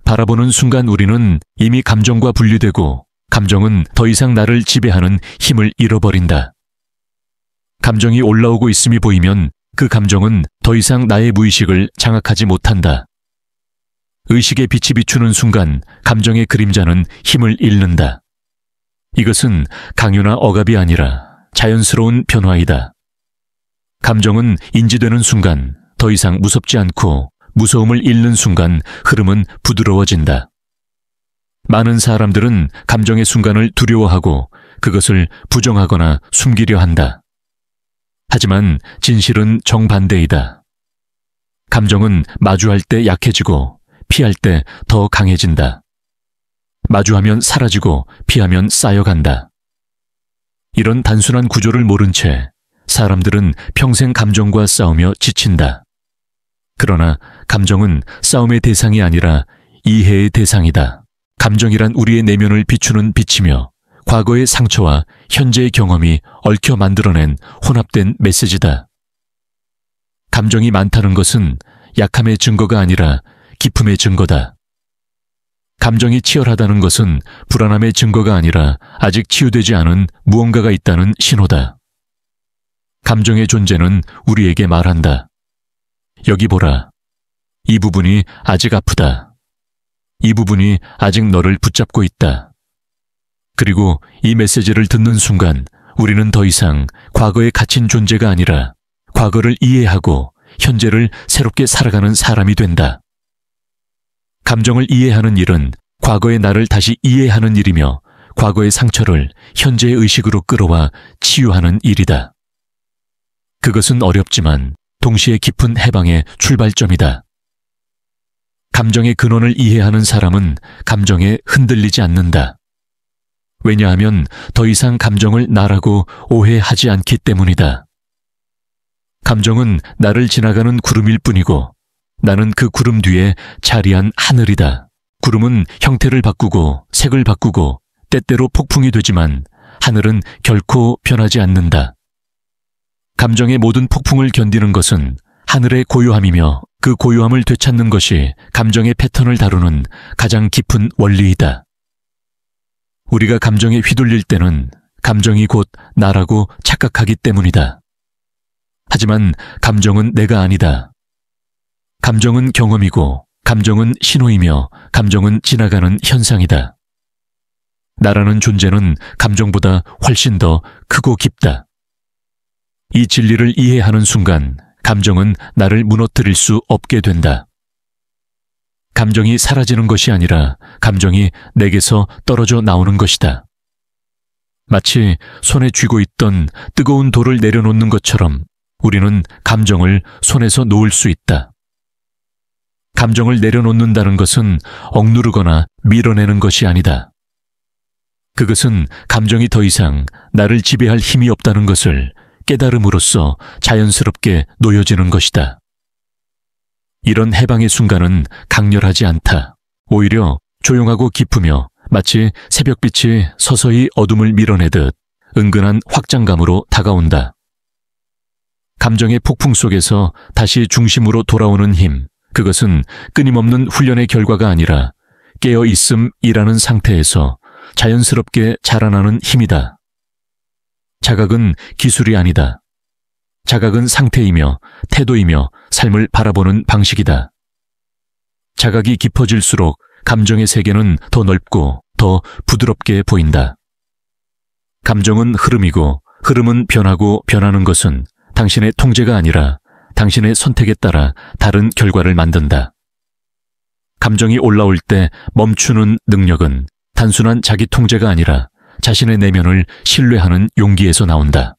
바라보는 순간 우리는 이미 감정과 분리되고 감정은 더 이상 나를 지배하는 힘을 잃어버린다. 감정이 올라오고 있음이 보이면 그 감정은 더 이상 나의 무의식을 장악하지 못한다. 의식의 빛이 비추는 순간 감정의 그림자는 힘을 잃는다. 이것은 강요나 억압이 아니라 자연스러운 변화이다. 감정은 인지되는 순간 더 이상 무섭지 않고 무서움을 잃는 순간 흐름은 부드러워진다. 많은 사람들은 감정의 순간을 두려워하고 그것을 부정하거나 숨기려 한다. 하지만 진실은 정반대이다. 감정은 마주할 때 약해지고 피할 때 더 강해진다. 마주하면 사라지고 피하면 쌓여간다. 이런 단순한 구조를 모른 채 사람들은 평생 감정과 싸우며 지친다. 그러나 감정은 싸움의 대상이 아니라 이해의 대상이다. 감정이란 우리의 내면을 비추는 빛이며 과거의 상처와 현재의 경험이 얽혀 만들어낸 혼합된 메시지다. 감정이 많다는 것은 약함의 증거가 아니라 기품의 증거다. 감정이 치열하다는 것은 불안함의 증거가 아니라 아직 치유되지 않은 무언가가 있다는 신호다. 감정의 존재는 우리에게 말한다. 여기 보라. 이 부분이 아직 아프다. 이 부분이 아직 너를 붙잡고 있다. 그리고 이 메시지를 듣는 순간 우리는 더 이상 과거에 갇힌 존재가 아니라 과거를 이해하고 현재를 새롭게 살아가는 사람이 된다. 감정을 이해하는 일은 과거의 나를 다시 이해하는 일이며 과거의 상처를 현재의 의식으로 끌어와 치유하는 일이다. 그것은 어렵지만 동시에 깊은 해방의 출발점이다. 감정의 근원을 이해하는 사람은 감정에 흔들리지 않는다. 왜냐하면 더 이상 감정을 나라고 오해하지 않기 때문이다. 감정은 나를 지나가는 구름일 뿐이고 나는 그 구름 뒤에 자리한 하늘이다. 구름은 형태를 바꾸고 색을 바꾸고 때때로 폭풍이 되지만 하늘은 결코 변하지 않는다. 감정의 모든 폭풍을 견디는 것은 하늘의 고요함이며 그 고요함을 되찾는 것이 감정의 패턴을 다루는 가장 깊은 원리이다. 우리가 감정에 휘둘릴 때는 감정이 곧 나라고 착각하기 때문이다. 하지만 감정은 내가 아니다. 감정은 경험이고, 감정은 신호이며, 감정은 지나가는 현상이다. 나라는 존재는 감정보다 훨씬 더 크고 깊다. 이 진리를 이해하는 순간 감정은 나를 무너뜨릴 수 없게 된다. 감정이 사라지는 것이 아니라 감정이 내게서 떨어져 나오는 것이다. 마치 손에 쥐고 있던 뜨거운 돌을 내려놓는 것처럼 우리는 감정을 손에서 놓을 수 있다. 감정을 내려놓는다는 것은 억누르거나 밀어내는 것이 아니다. 그것은 감정이 더 이상 나를 지배할 힘이 없다는 것을 깨달음으로써 자연스럽게 놓여지는 것이다. 이런 해방의 순간은 강렬하지 않다. 오히려 조용하고 깊으며 마치 새벽빛이 서서히 어둠을 밀어내듯 은근한 확장감으로 다가온다. 감정의 폭풍 속에서 다시 중심으로 돌아오는 힘, 그것은 끊임없는 훈련의 결과가 아니라 깨어있음이라는 상태에서 자연스럽게 자라나는 힘이다. 자각은 기술이 아니다. 자각은 상태이며 태도이며 삶을 바라보는 방식이다. 자각이 깊어질수록 감정의 세계는 더 넓고 더 부드럽게 보인다. 감정은 흐름이고 흐름은 변하고 변하는 것은 당신의 통제가 아니라 당신의 선택에 따라 다른 결과를 만든다. 감정이 올라올 때 멈추는 능력은 단순한 자기 통제가 아니라 자신의 내면을 신뢰하는 용기에서 나온다.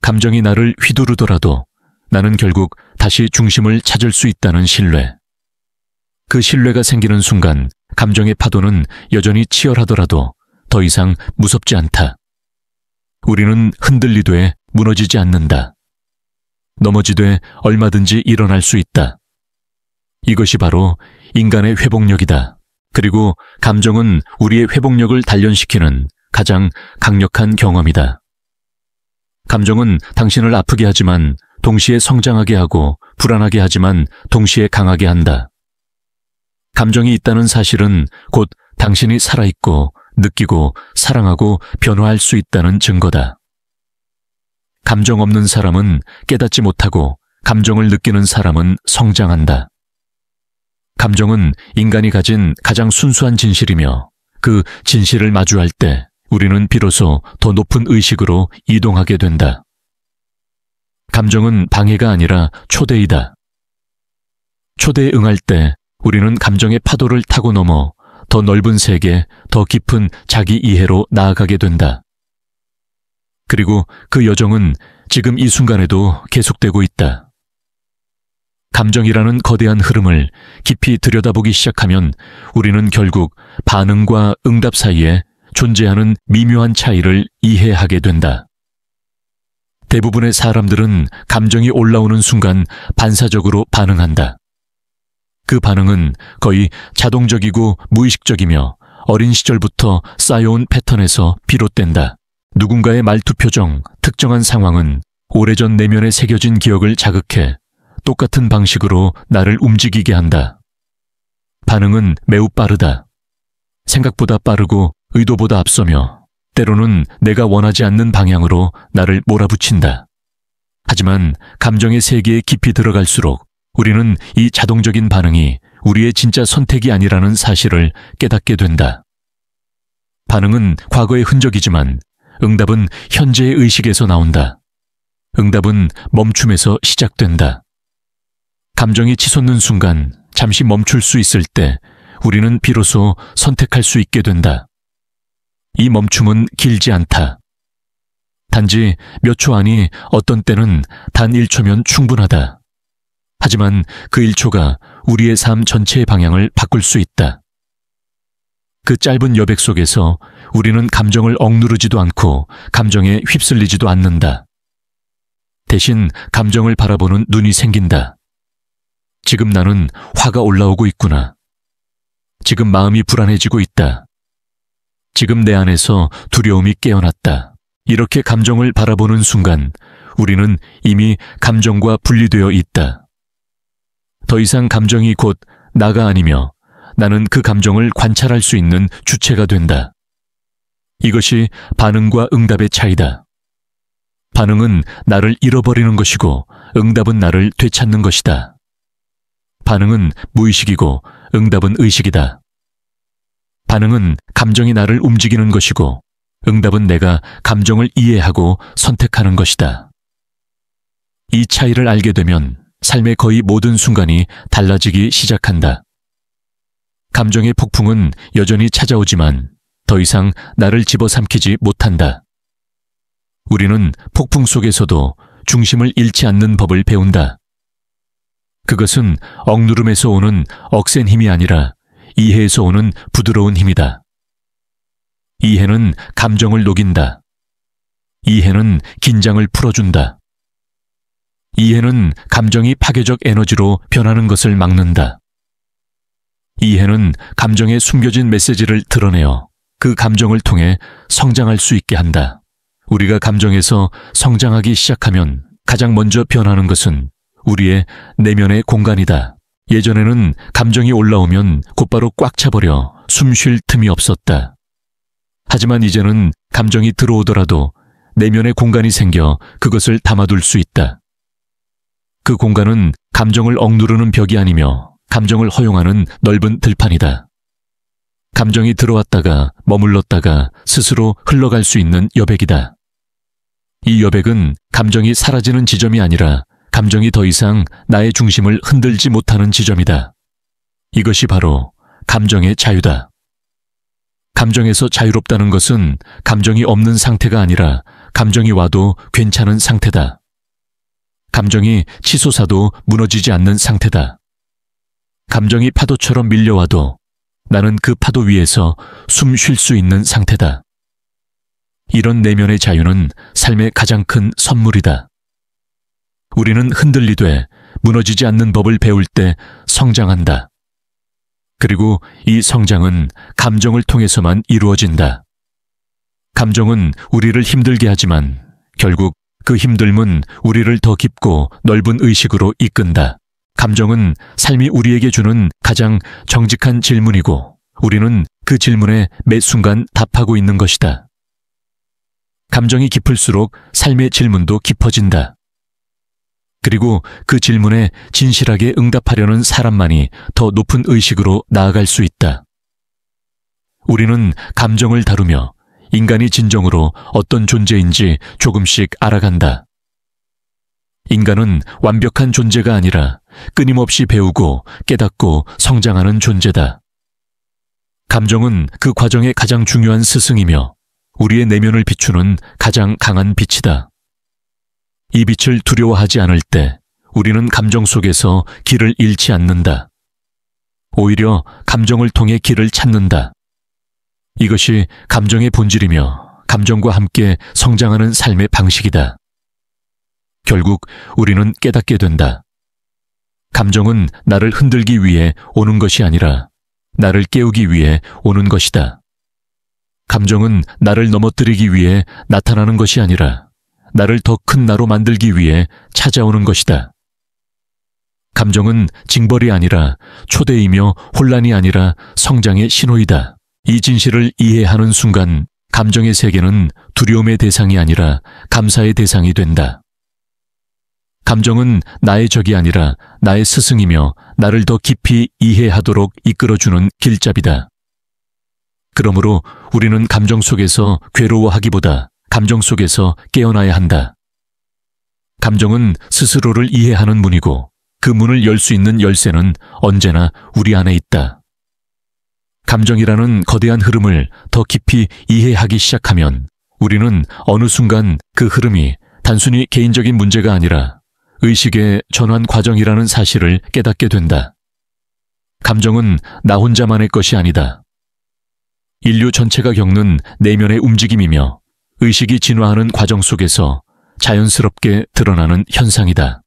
감정이 나를 휘두르더라도 나는 결국 다시 중심을 찾을 수 있다는 신뢰. 그 신뢰가 생기는 순간 감정의 파도는 여전히 치열하더라도 더 이상 무섭지 않다. 우리는 흔들리되 무너지지 않는다. 넘어지되 얼마든지 일어날 수 있다. 이것이 바로 인간의 회복력이다. 그리고 감정은 우리의 회복력을 단련시키는 가장 강력한 경험이다. 감정은 당신을 아프게 하지만 동시에 성장하게 하고 불안하게 하지만 동시에 강하게 한다. 감정이 있다는 사실은 곧 당신이 살아있고 느끼고 사랑하고 변화할 수 있다는 증거다. 감정 없는 사람은 깨닫지 못하고 감정을 느끼는 사람은 성장한다. 감정은 인간이 가진 가장 순수한 진실이며 그 진실을 마주할 때 우리는 비로소 더 높은 의식으로 이동하게 된다. 감정은 방해가 아니라 초대이다. 초대에 응할 때 우리는 감정의 파도를 타고 넘어 더 넓은 세계, 더 깊은 자기 이해로 나아가게 된다. 그리고 그 여정은 지금 이 순간에도 계속되고 있다. 감정이라는 거대한 흐름을 깊이 들여다보기 시작하면 우리는 결국 반응과 응답 사이에 존재하는 미묘한 차이를 이해하게 된다. 대부분의 사람들은 감정이 올라오는 순간 반사적으로 반응한다. 그 반응은 거의 자동적이고 무의식적이며 어린 시절부터 쌓여온 패턴에서 비롯된다. 누군가의 말투 표정, 특정한 상황은 오래전 내면에 새겨진 기억을 자극해 똑같은 방식으로 나를 움직이게 한다. 반응은 매우 빠르다. 생각보다 빠르고 의도보다 앞서며 때로는 내가 원하지 않는 방향으로 나를 몰아붙인다. 하지만 감정의 세계에 깊이 들어갈수록 우리는 이 자동적인 반응이 우리의 진짜 선택이 아니라는 사실을 깨닫게 된다. 반응은 과거의 흔적이지만 응답은 현재의 의식에서 나온다. 응답은 멈춤에서 시작된다. 감정이 치솟는 순간 잠시 멈출 수 있을 때 우리는 비로소 선택할 수 있게 된다. 이 멈춤은 길지 않다. 단지 몇 초 아니 어떤 때는 단 1초면 충분하다. 하지만 그 1초가 우리의 삶 전체의 방향을 바꿀 수 있다. 그 짧은 여백 속에서 우리는 감정을 억누르지도 않고 감정에 휩쓸리지도 않는다. 대신 감정을 바라보는 눈이 생긴다. 지금 나는 화가 올라오고 있구나. 지금 마음이 불안해지고 있다. 지금 내 안에서 두려움이 깨어났다. 이렇게 감정을 바라보는 순간 우리는 이미 감정과 분리되어 있다. 더 이상 감정이 곧 나가 아니며 나는 그 감정을 관찰할 수 있는 주체가 된다. 이것이 반응과 응답의 차이다. 반응은 나를 잃어버리는 것이고 응답은 나를 되찾는 것이다. 반응은 무의식이고 응답은 의식이다. 반응은 감정이 나를 움직이는 것이고 응답은 내가 감정을 이해하고 선택하는 것이다. 이 차이를 알게 되면 삶의 거의 모든 순간이 달라지기 시작한다. 감정의 폭풍은 여전히 찾아오지만 더 이상 나를 집어삼키지 못한다. 우리는 폭풍 속에서도 중심을 잃지 않는 법을 배운다. 그것은 억누름에서 오는 억센 힘이 아니라 이해에서 오는 부드러운 힘이다. 이해는 감정을 녹인다. 이해는 긴장을 풀어준다. 이해는 감정이 파괴적 에너지로 변하는 것을 막는다. 이해는 감정의 숨겨진 메시지를 드러내어 그 감정을 통해 성장할 수 있게 한다. 우리가 감정에서 성장하기 시작하면 가장 먼저 변하는 것은 우리의 내면의 공간이다. 예전에는 감정이 올라오면 곧바로 꽉 차버려 숨 쉴 틈이 없었다. 하지만 이제는 감정이 들어오더라도 내면의 공간이 생겨 그것을 담아둘 수 있다. 그 공간은 감정을 억누르는 벽이 아니며 감정을 허용하는 넓은 들판이다. 감정이 들어왔다가 머물렀다가 스스로 흘러갈 수 있는 여백이다. 이 여백은 감정이 사라지는 지점이 아니라 감정이 더 이상 나의 중심을 흔들지 못하는 지점이다. 이것이 바로 감정의 자유다. 감정에서 자유롭다는 것은 감정이 없는 상태가 아니라 감정이 와도 괜찮은 상태다. 감정이 치솟아도 무너지지 않는 상태다. 감정이 파도처럼 밀려와도 나는 그 파도 위에서 숨 쉴 수 있는 상태다. 이런 내면의 자유는 삶의 가장 큰 선물이다. 우리는 흔들리되 무너지지 않는 법을 배울 때 성장한다. 그리고 이 성장은 감정을 통해서만 이루어진다. 감정은 우리를 힘들게 하지만 결국 그 힘듦은 우리를 더 깊고 넓은 의식으로 이끈다. 감정은 삶이 우리에게 주는 가장 정직한 질문이고 우리는 그 질문에 매 순간 답하고 있는 것이다. 감정이 깊을수록 삶의 질문도 깊어진다. 그리고 그 질문에 진실하게 응답하려는 사람만이 더 높은 의식으로 나아갈 수 있다. 우리는 감정을 다루며 인간이 진정으로 어떤 존재인지 조금씩 알아간다. 인간은 완벽한 존재가 아니라 끊임없이 배우고 깨닫고 성장하는 존재다. 감정은 그 과정의 가장 중요한 스승이며 우리의 내면을 비추는 가장 강한 빛이다. 이 빛을 두려워하지 않을 때 우리는 감정 속에서 길을 잃지 않는다. 오히려 감정을 통해 길을 찾는다. 이것이 감정의 본질이며 감정과 함께 성장하는 삶의 방식이다. 결국 우리는 깨닫게 된다. 감정은 나를 흔들기 위해 오는 것이 아니라 나를 깨우기 위해 오는 것이다. 감정은 나를 넘어뜨리기 위해 나타나는 것이 아니라 나를 더 큰 나로 만들기 위해 찾아오는 것이다. 감정은 징벌이 아니라 초대이며 혼란이 아니라 성장의 신호이다. 이 진실을 이해하는 순간 감정의 세계는 두려움의 대상이 아니라 감사의 대상이 된다. 감정은 나의 적이 아니라 나의 스승이며 나를 더 깊이 이해하도록 이끌어주는 길잡이다. 그러므로 우리는 감정 속에서 괴로워하기보다 감정 속에서 깨어나야 한다. 감정은 스스로를 이해하는 문이고 그 문을 열 수 있는 열쇠는 언제나 우리 안에 있다. 감정이라는 거대한 흐름을 더 깊이 이해하기 시작하면 우리는 어느 순간 그 흐름이 단순히 개인적인 문제가 아니라 의식의 전환 과정이라는 사실을 깨닫게 된다. 감정은 나 혼자만의 것이 아니다. 인류 전체가 겪는 내면의 움직임이며 의식이 진화하는 과정 속에서 자연스럽게 드러나는 현상이다.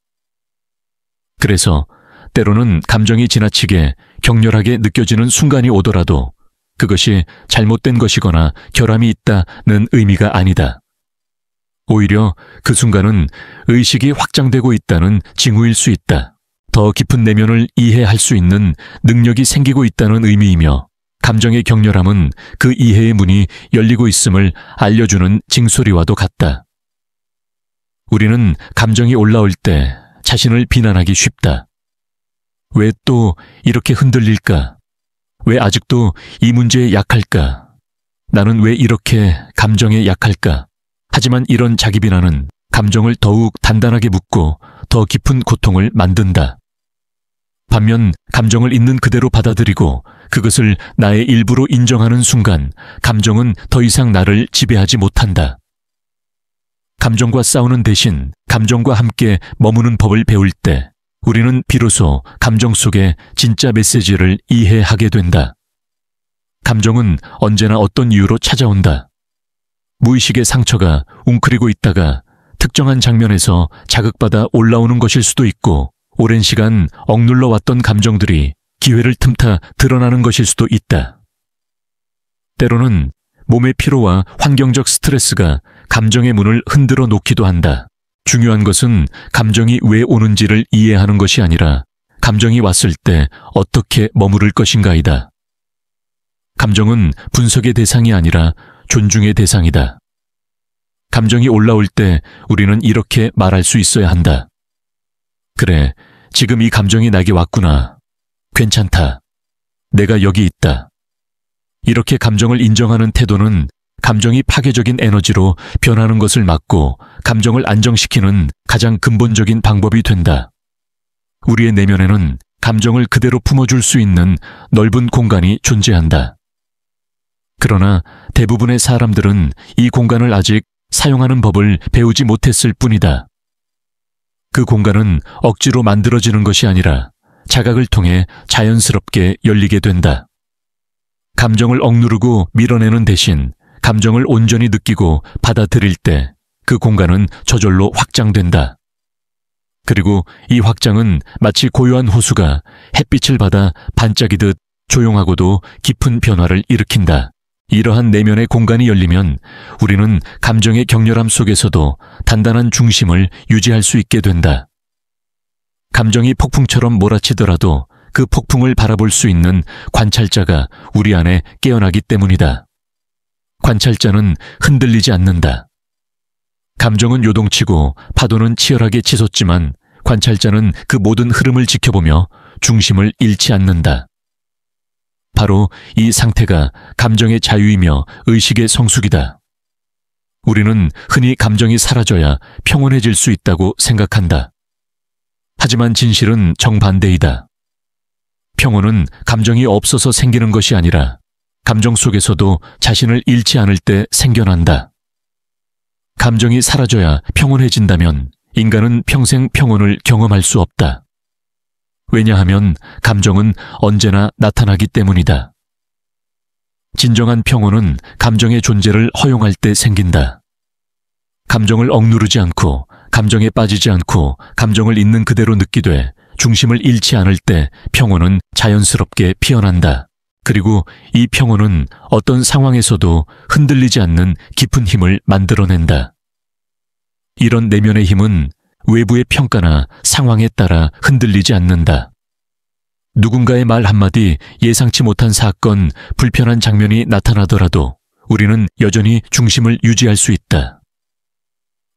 그래서 때로는 감정이 지나치게 격렬하게 느껴지는 순간이 오더라도 그것이 잘못된 것이거나 결함이 있다는 의미가 아니다. 오히려 그 순간은 의식이 확장되고 있다는 징후일 수 있다. 더 깊은 내면을 이해할 수 있는 능력이 생기고 있다는 의미이며, 감정의 격렬함은 그 이해의 문이 열리고 있음을 알려주는 징소리와도 같다. 우리는 감정이 올라올 때 자신을 비난하기 쉽다. 왜 또 이렇게 흔들릴까? 왜 아직도 이 문제에 약할까? 나는 왜 이렇게 감정에 약할까? 하지만 이런 자기 비난은 감정을 더욱 단단하게 묶고 더 깊은 고통을 만든다. 반면 감정을 있는 그대로 받아들이고 그것을 나의 일부로 인정하는 순간 감정은 더 이상 나를 지배하지 못한다. 감정과 싸우는 대신 감정과 함께 머무는 법을 배울 때 우리는 비로소 감정 속의 진짜 메시지를 이해하게 된다. 감정은 언제나 어떤 이유로 찾아온다. 무의식의 상처가 웅크리고 있다가 특정한 장면에서 자극받아 올라오는 것일 수도 있고, 오랜 시간 억눌러 왔던 감정들이 기회를 틈타 드러나는 것일 수도 있다. 때로는 몸의 피로와 환경적 스트레스가 감정의 문을 흔들어 놓기도 한다. 중요한 것은 감정이 왜 오는지를 이해하는 것이 아니라 감정이 왔을 때 어떻게 머무를 것인가이다. 감정은 분석의 대상이 아니라 존중의 대상이다. 감정이 올라올 때 우리는 이렇게 말할 수 있어야 한다. 그래, 지금 이 감정이 나게 왔구나. 괜찮다. 내가 여기 있다. 이렇게 감정을 인정하는 태도는 감정이 파괴적인 에너지로 변하는 것을 막고 감정을 안정시키는 가장 근본적인 방법이 된다. 우리의 내면에는 감정을 그대로 품어줄 수 있는 넓은 공간이 존재한다. 그러나 대부분의 사람들은 이 공간을 아직 사용하는 법을 배우지 못했을 뿐이다. 그 공간은 억지로 만들어지는 것이 아니라 자각을 통해 자연스럽게 열리게 된다. 감정을 억누르고 밀어내는 대신 감정을 온전히 느끼고 받아들일 때 그 공간은 저절로 확장된다. 그리고 이 확장은 마치 고요한 호수가 햇빛을 받아 반짝이듯 조용하고도 깊은 변화를 일으킨다. 이러한 내면의 공간이 열리면 우리는 감정의 격렬함 속에서도 단단한 중심을 유지할 수 있게 된다. 감정이 폭풍처럼 몰아치더라도 그 폭풍을 바라볼 수 있는 관찰자가 우리 안에 깨어나기 때문이다. 관찰자는 흔들리지 않는다. 감정은 요동치고 파도는 치열하게 치솟지만 관찰자는 그 모든 흐름을 지켜보며 중심을 잃지 않는다. 바로 이 상태가 감정의 자유이며 의식의 성숙이다. 우리는 흔히 감정이 사라져야 평온해질 수 있다고 생각한다. 하지만 진실은 정반대이다. 평온은 감정이 없어서 생기는 것이 아니라 감정 속에서도 자신을 잃지 않을 때 생겨난다. 감정이 사라져야 평온해진다면 인간은 평생 평온을 경험할 수 없다. 왜냐하면 감정은 언제나 나타나기 때문이다. 진정한 평온은 감정의 존재를 허용할 때 생긴다. 감정을 억누르지 않고 감정에 빠지지 않고 감정을 있는 그대로 느끼되 중심을 잃지 않을 때 평온은 자연스럽게 피어난다. 그리고 이 평온은 어떤 상황에서도 흔들리지 않는 깊은 힘을 만들어낸다. 이런 내면의 힘은 외부의 평가나 상황에 따라 흔들리지 않는다. 누군가의 말 한마디, 예상치 못한 사건, 불편한 장면이 나타나더라도 우리는 여전히 중심을 유지할 수 있다.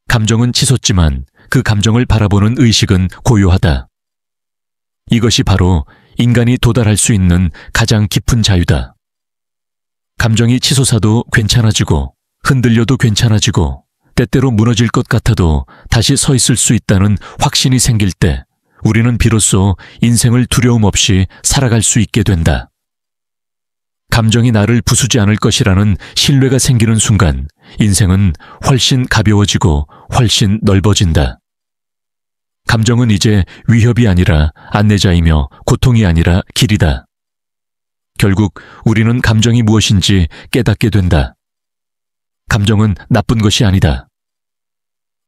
감정은 치솟지만 그 감정을 바라보는 의식은 고요하다. 이것이 바로 인간이 도달할 수 있는 가장 깊은 자유다. 감정이 치솟아도 괜찮아지고 흔들려도 괜찮아지고 때때로 무너질 것 같아도 다시 서 있을 수 있다는 확신이 생길 때 우리는 비로소 인생을 두려움 없이 살아갈 수 있게 된다. 감정이 나를 부수지 않을 것이라는 신뢰가 생기는 순간 인생은 훨씬 가벼워지고 훨씬 넓어진다. 감정은 이제 위협이 아니라 안내자이며 고통이 아니라 길이다. 결국 우리는 감정이 무엇인지 깨닫게 된다. 감정은 나쁜 것이 아니다.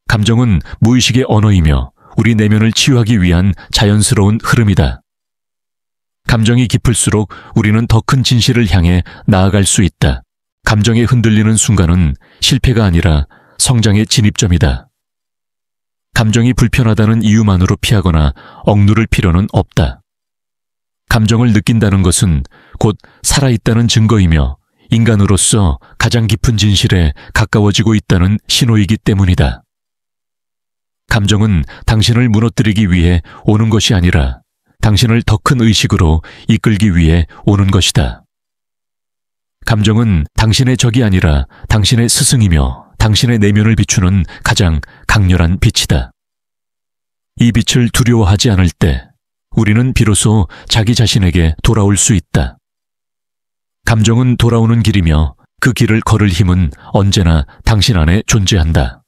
감정은 무의식의 언어이며 우리 내면을 치유하기 위한 자연스러운 흐름이다. 감정이 깊을수록 우리는 더 큰 진실을 향해 나아갈 수 있다. 감정에 흔들리는 순간은 실패가 아니라 성장의 진입점이다. 감정이 불편하다는 이유만으로 피하거나 억누를 필요는 없다. 감정을 느낀다는 것은 곧 살아있다는 증거이며 인간으로서 가장 깊은 진실에 가까워지고 있다는 신호이기 때문이다. 감정은 당신을 무너뜨리기 위해 오는 것이 아니라 당신을 더 큰 의식으로 이끌기 위해 오는 것이다. 감정은 당신의 적이 아니라 당신의 스승이며 당신의 내면을 비추는 가장 강렬한 빛이다. 이 빛을 두려워하지 않을 때 우리는 비로소 자기 자신에게 돌아올 수 있다. 감정은 돌아오는 길이며 그 길을 걸을 힘은 언제나 당신 안에 존재한다.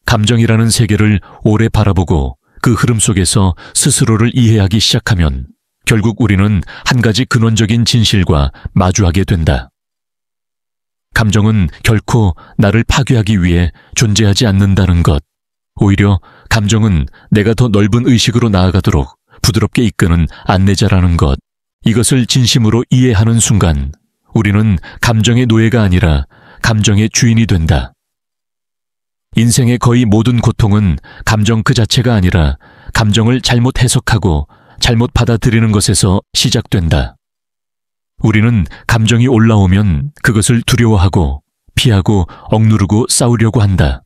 감정이라는 세계를 오래 바라보고 그 흐름 속에서 스스로를 이해하기 시작하면 결국 우리는 한 가지 근원적인 진실과 마주하게 된다. 감정은 결코 나를 파괴하기 위해 존재하지 않는다는 것. 오히려 감정은 내가 더 넓은 의식으로 나아가도록 부드럽게 이끄는 안내자라는 것. 이것을 진심으로 이해하는 순간 우리는 감정의 노예가 아니라 감정의 주인이 된다. 인생의 거의 모든 고통은 감정 그 자체가 아니라 감정을 잘못 해석하고 잘못 받아들이는 것에서 시작된다. 우리는 감정이 올라오면 그것을 두려워하고 피하고 억누르고 싸우려고 한다.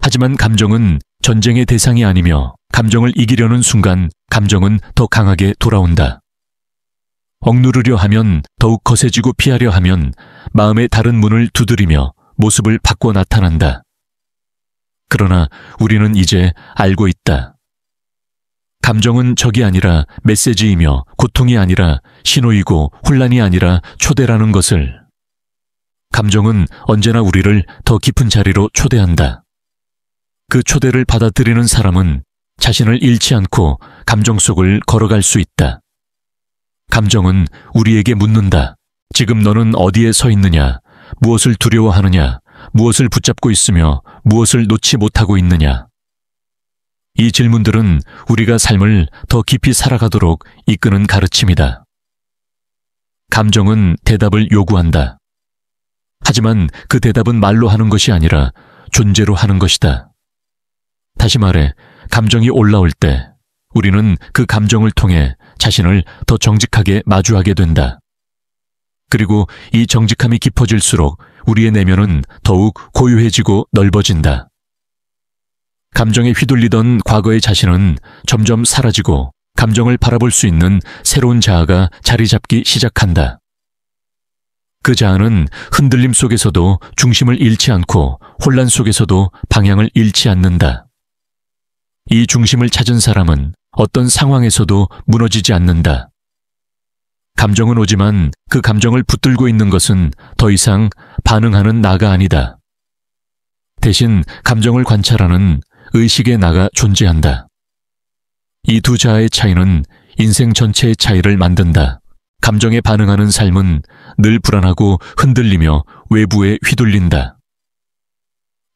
하지만 감정은 전쟁의 대상이 아니며 감정을 이기려는 순간 감정은 더 강하게 돌아온다. 억누르려 하면 더욱 거세지고 피하려 하면 마음의 다른 문을 두드리며 모습을 바꿔 나타난다. 그러나 우리는 이제 알고 있다. 감정은 적이 아니라 메시지이며 고통이 아니라 신호이고 혼란이 아니라 초대라는 것을. 감정은 언제나 우리를 더 깊은 자리로 초대한다. 그 초대를 받아들이는 사람은 자신을 잃지 않고 감정 속을 걸어갈 수 있다. 감정은 우리에게 묻는다. 지금 너는 어디에 서 있느냐? 무엇을 두려워하느냐? 무엇을 붙잡고 있으며 무엇을 놓지 못하고 있느냐? 이 질문들은 우리가 삶을 더 깊이 살아가도록 이끄는 가르침이다. 감정은 대답을 요구한다. 하지만 그 대답은 말로 하는 것이 아니라 존재로 하는 것이다. 다시 말해, 감정이 올라올 때 우리는 그 감정을 통해 자신을 더 정직하게 마주하게 된다. 그리고 이 정직함이 깊어질수록 우리의 내면은 더욱 고요해지고 넓어진다. 감정에 휘둘리던 과거의 자신은 점점 사라지고 감정을 바라볼 수 있는 새로운 자아가 자리 잡기 시작한다. 그 자아는 흔들림 속에서도 중심을 잃지 않고 혼란 속에서도 방향을 잃지 않는다. 이 중심을 찾은 사람은 어떤 상황에서도 무너지지 않는다. 감정은 오지만 그 감정을 붙들고 있는 것은 더 이상 반응하는 나가 아니다. 대신 감정을 관찰하는 의식의 나가 존재한다. 이 두 자아의 차이는 인생 전체의 차이를 만든다. 감정에 반응하는 삶은 늘 불안하고 흔들리며 외부에 휘둘린다.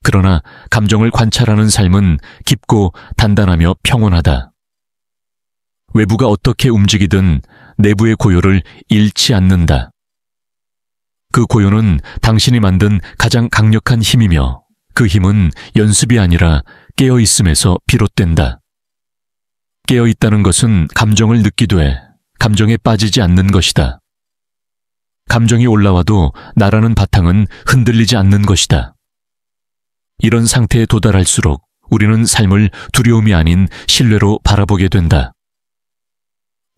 그러나 감정을 관찰하는 삶은 깊고 단단하며 평온하다. 외부가 어떻게 움직이든 내부의 고요를 잃지 않는다. 그 고요는 당신이 만든 가장 강력한 힘이며 그 힘은 연습이 아니라 깨어있음에서 비롯된다. 깨어있다는 것은 감정을 느끼되 감정에 빠지지 않는 것이다. 감정이 올라와도 나라는 바탕은 흔들리지 않는 것이다. 이런 상태에 도달할수록 우리는 삶을 두려움이 아닌 신뢰로 바라보게 된다.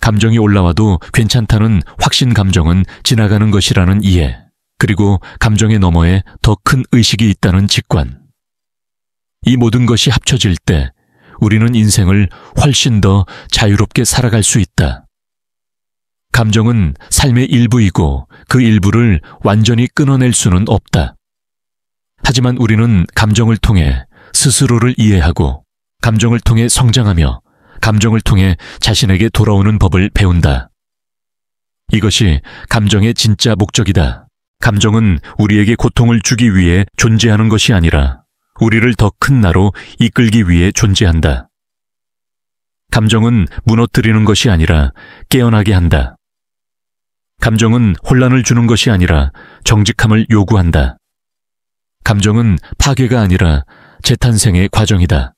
감정이 올라와도 괜찮다는 확신 감정은 지나가는 것이라는 이해, 그리고 감정의 너머에 더 큰 의식이 있다는 직관. 이 모든 것이 합쳐질 때 우리는 인생을 훨씬 더 자유롭게 살아갈 수 있다. 감정은 삶의 일부이고 그 일부를 완전히 끊어낼 수는 없다. 하지만 우리는 감정을 통해 스스로를 이해하고 감정을 통해 성장하며 감정을 통해 자신에게 돌아오는 법을 배운다. 이것이 감정의 진짜 목적이다. 감정은 우리에게 고통을 주기 위해 존재하는 것이 아니라 우리를 더 큰 나로 이끌기 위해 존재한다. 감정은 무너뜨리는 것이 아니라 깨어나게 한다. 감정은 혼란을 주는 것이 아니라 정직함을 요구한다. 감정은 파괴가 아니라 재탄생의 과정이다.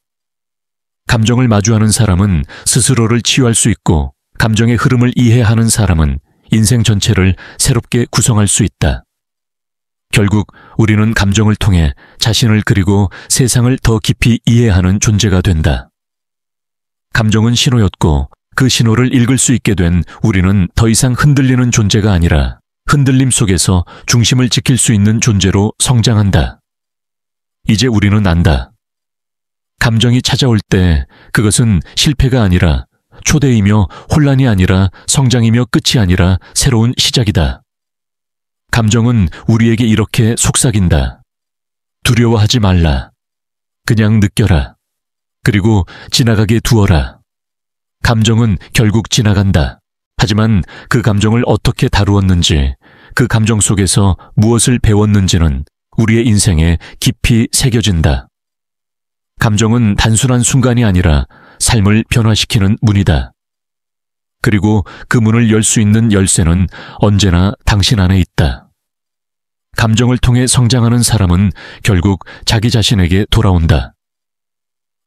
감정을 마주하는 사람은 스스로를 치유할 수 있고, 감정의 흐름을 이해하는 사람은 인생 전체를 새롭게 구성할 수 있다. 결국 우리는 감정을 통해 자신을 그리고 세상을 더 깊이 이해하는 존재가 된다. 감정은 신호였고, 그 신호를 읽을 수 있게 된 우리는 더 이상 흔들리는 존재가 아니라 흔들림 속에서 중심을 지킬 수 있는 존재로 성장한다. 이제 우리는 안다. 감정이 찾아올 때 그것은 실패가 아니라 초대이며 혼란이 아니라 성장이며 끝이 아니라 새로운 시작이다. 감정은 우리에게 이렇게 속삭인다. 두려워하지 말라. 그냥 느껴라. 그리고 지나가게 두어라. 감정은 결국 지나간다. 하지만 그 감정을 어떻게 다루었는지, 그 감정 속에서 무엇을 배웠는지는 우리의 인생에 깊이 새겨진다. 감정은 단순한 순간이 아니라 삶을 변화시키는 문이다. 그리고 그 문을 열 수 있는 열쇠는 언제나 당신 안에 있다. 감정을 통해 성장하는 사람은 결국 자기 자신에게 돌아온다.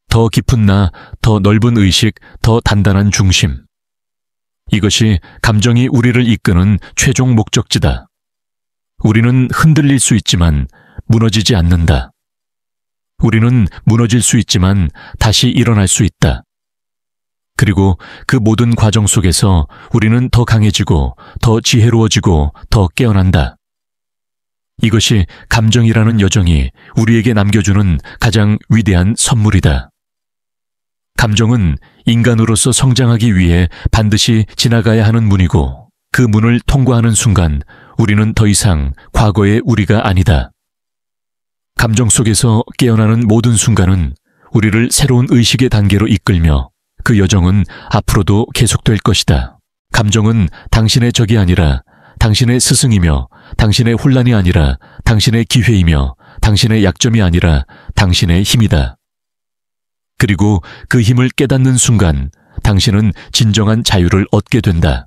더 깊은 나, 더 넓은 의식, 더 단단한 중심. 이것이 감정이 우리를 이끄는 최종 목적지다. 우리는 흔들릴 수 있지만 무너지지 않는다. 우리는 무너질 수 있지만 다시 일어날 수 있다. 그리고 그 모든 과정 속에서 우리는 더 강해지고, 더 지혜로워지고, 더 깨어난다. 이것이 감정이라는 여정이 우리에게 남겨주는 가장 위대한 선물이다. 감정은 인간으로서 성장하기 위해 반드시 지나가야 하는 문이고, 그 문을 통과하는 순간 우리는 더 이상 과거의 우리가 아니다. 감정 속에서 깨어나는 모든 순간은 우리를 새로운 의식의 단계로 이끌며 그 여정은 앞으로도 계속될 것이다. 감정은 당신의 적이 아니라 당신의 스승이며, 당신의 혼란이 아니라 당신의 기회이며, 당신의 약점이 아니라 당신의 힘이다. 그리고 그 힘을 깨닫는 순간 당신은 진정한 자유를 얻게 된다.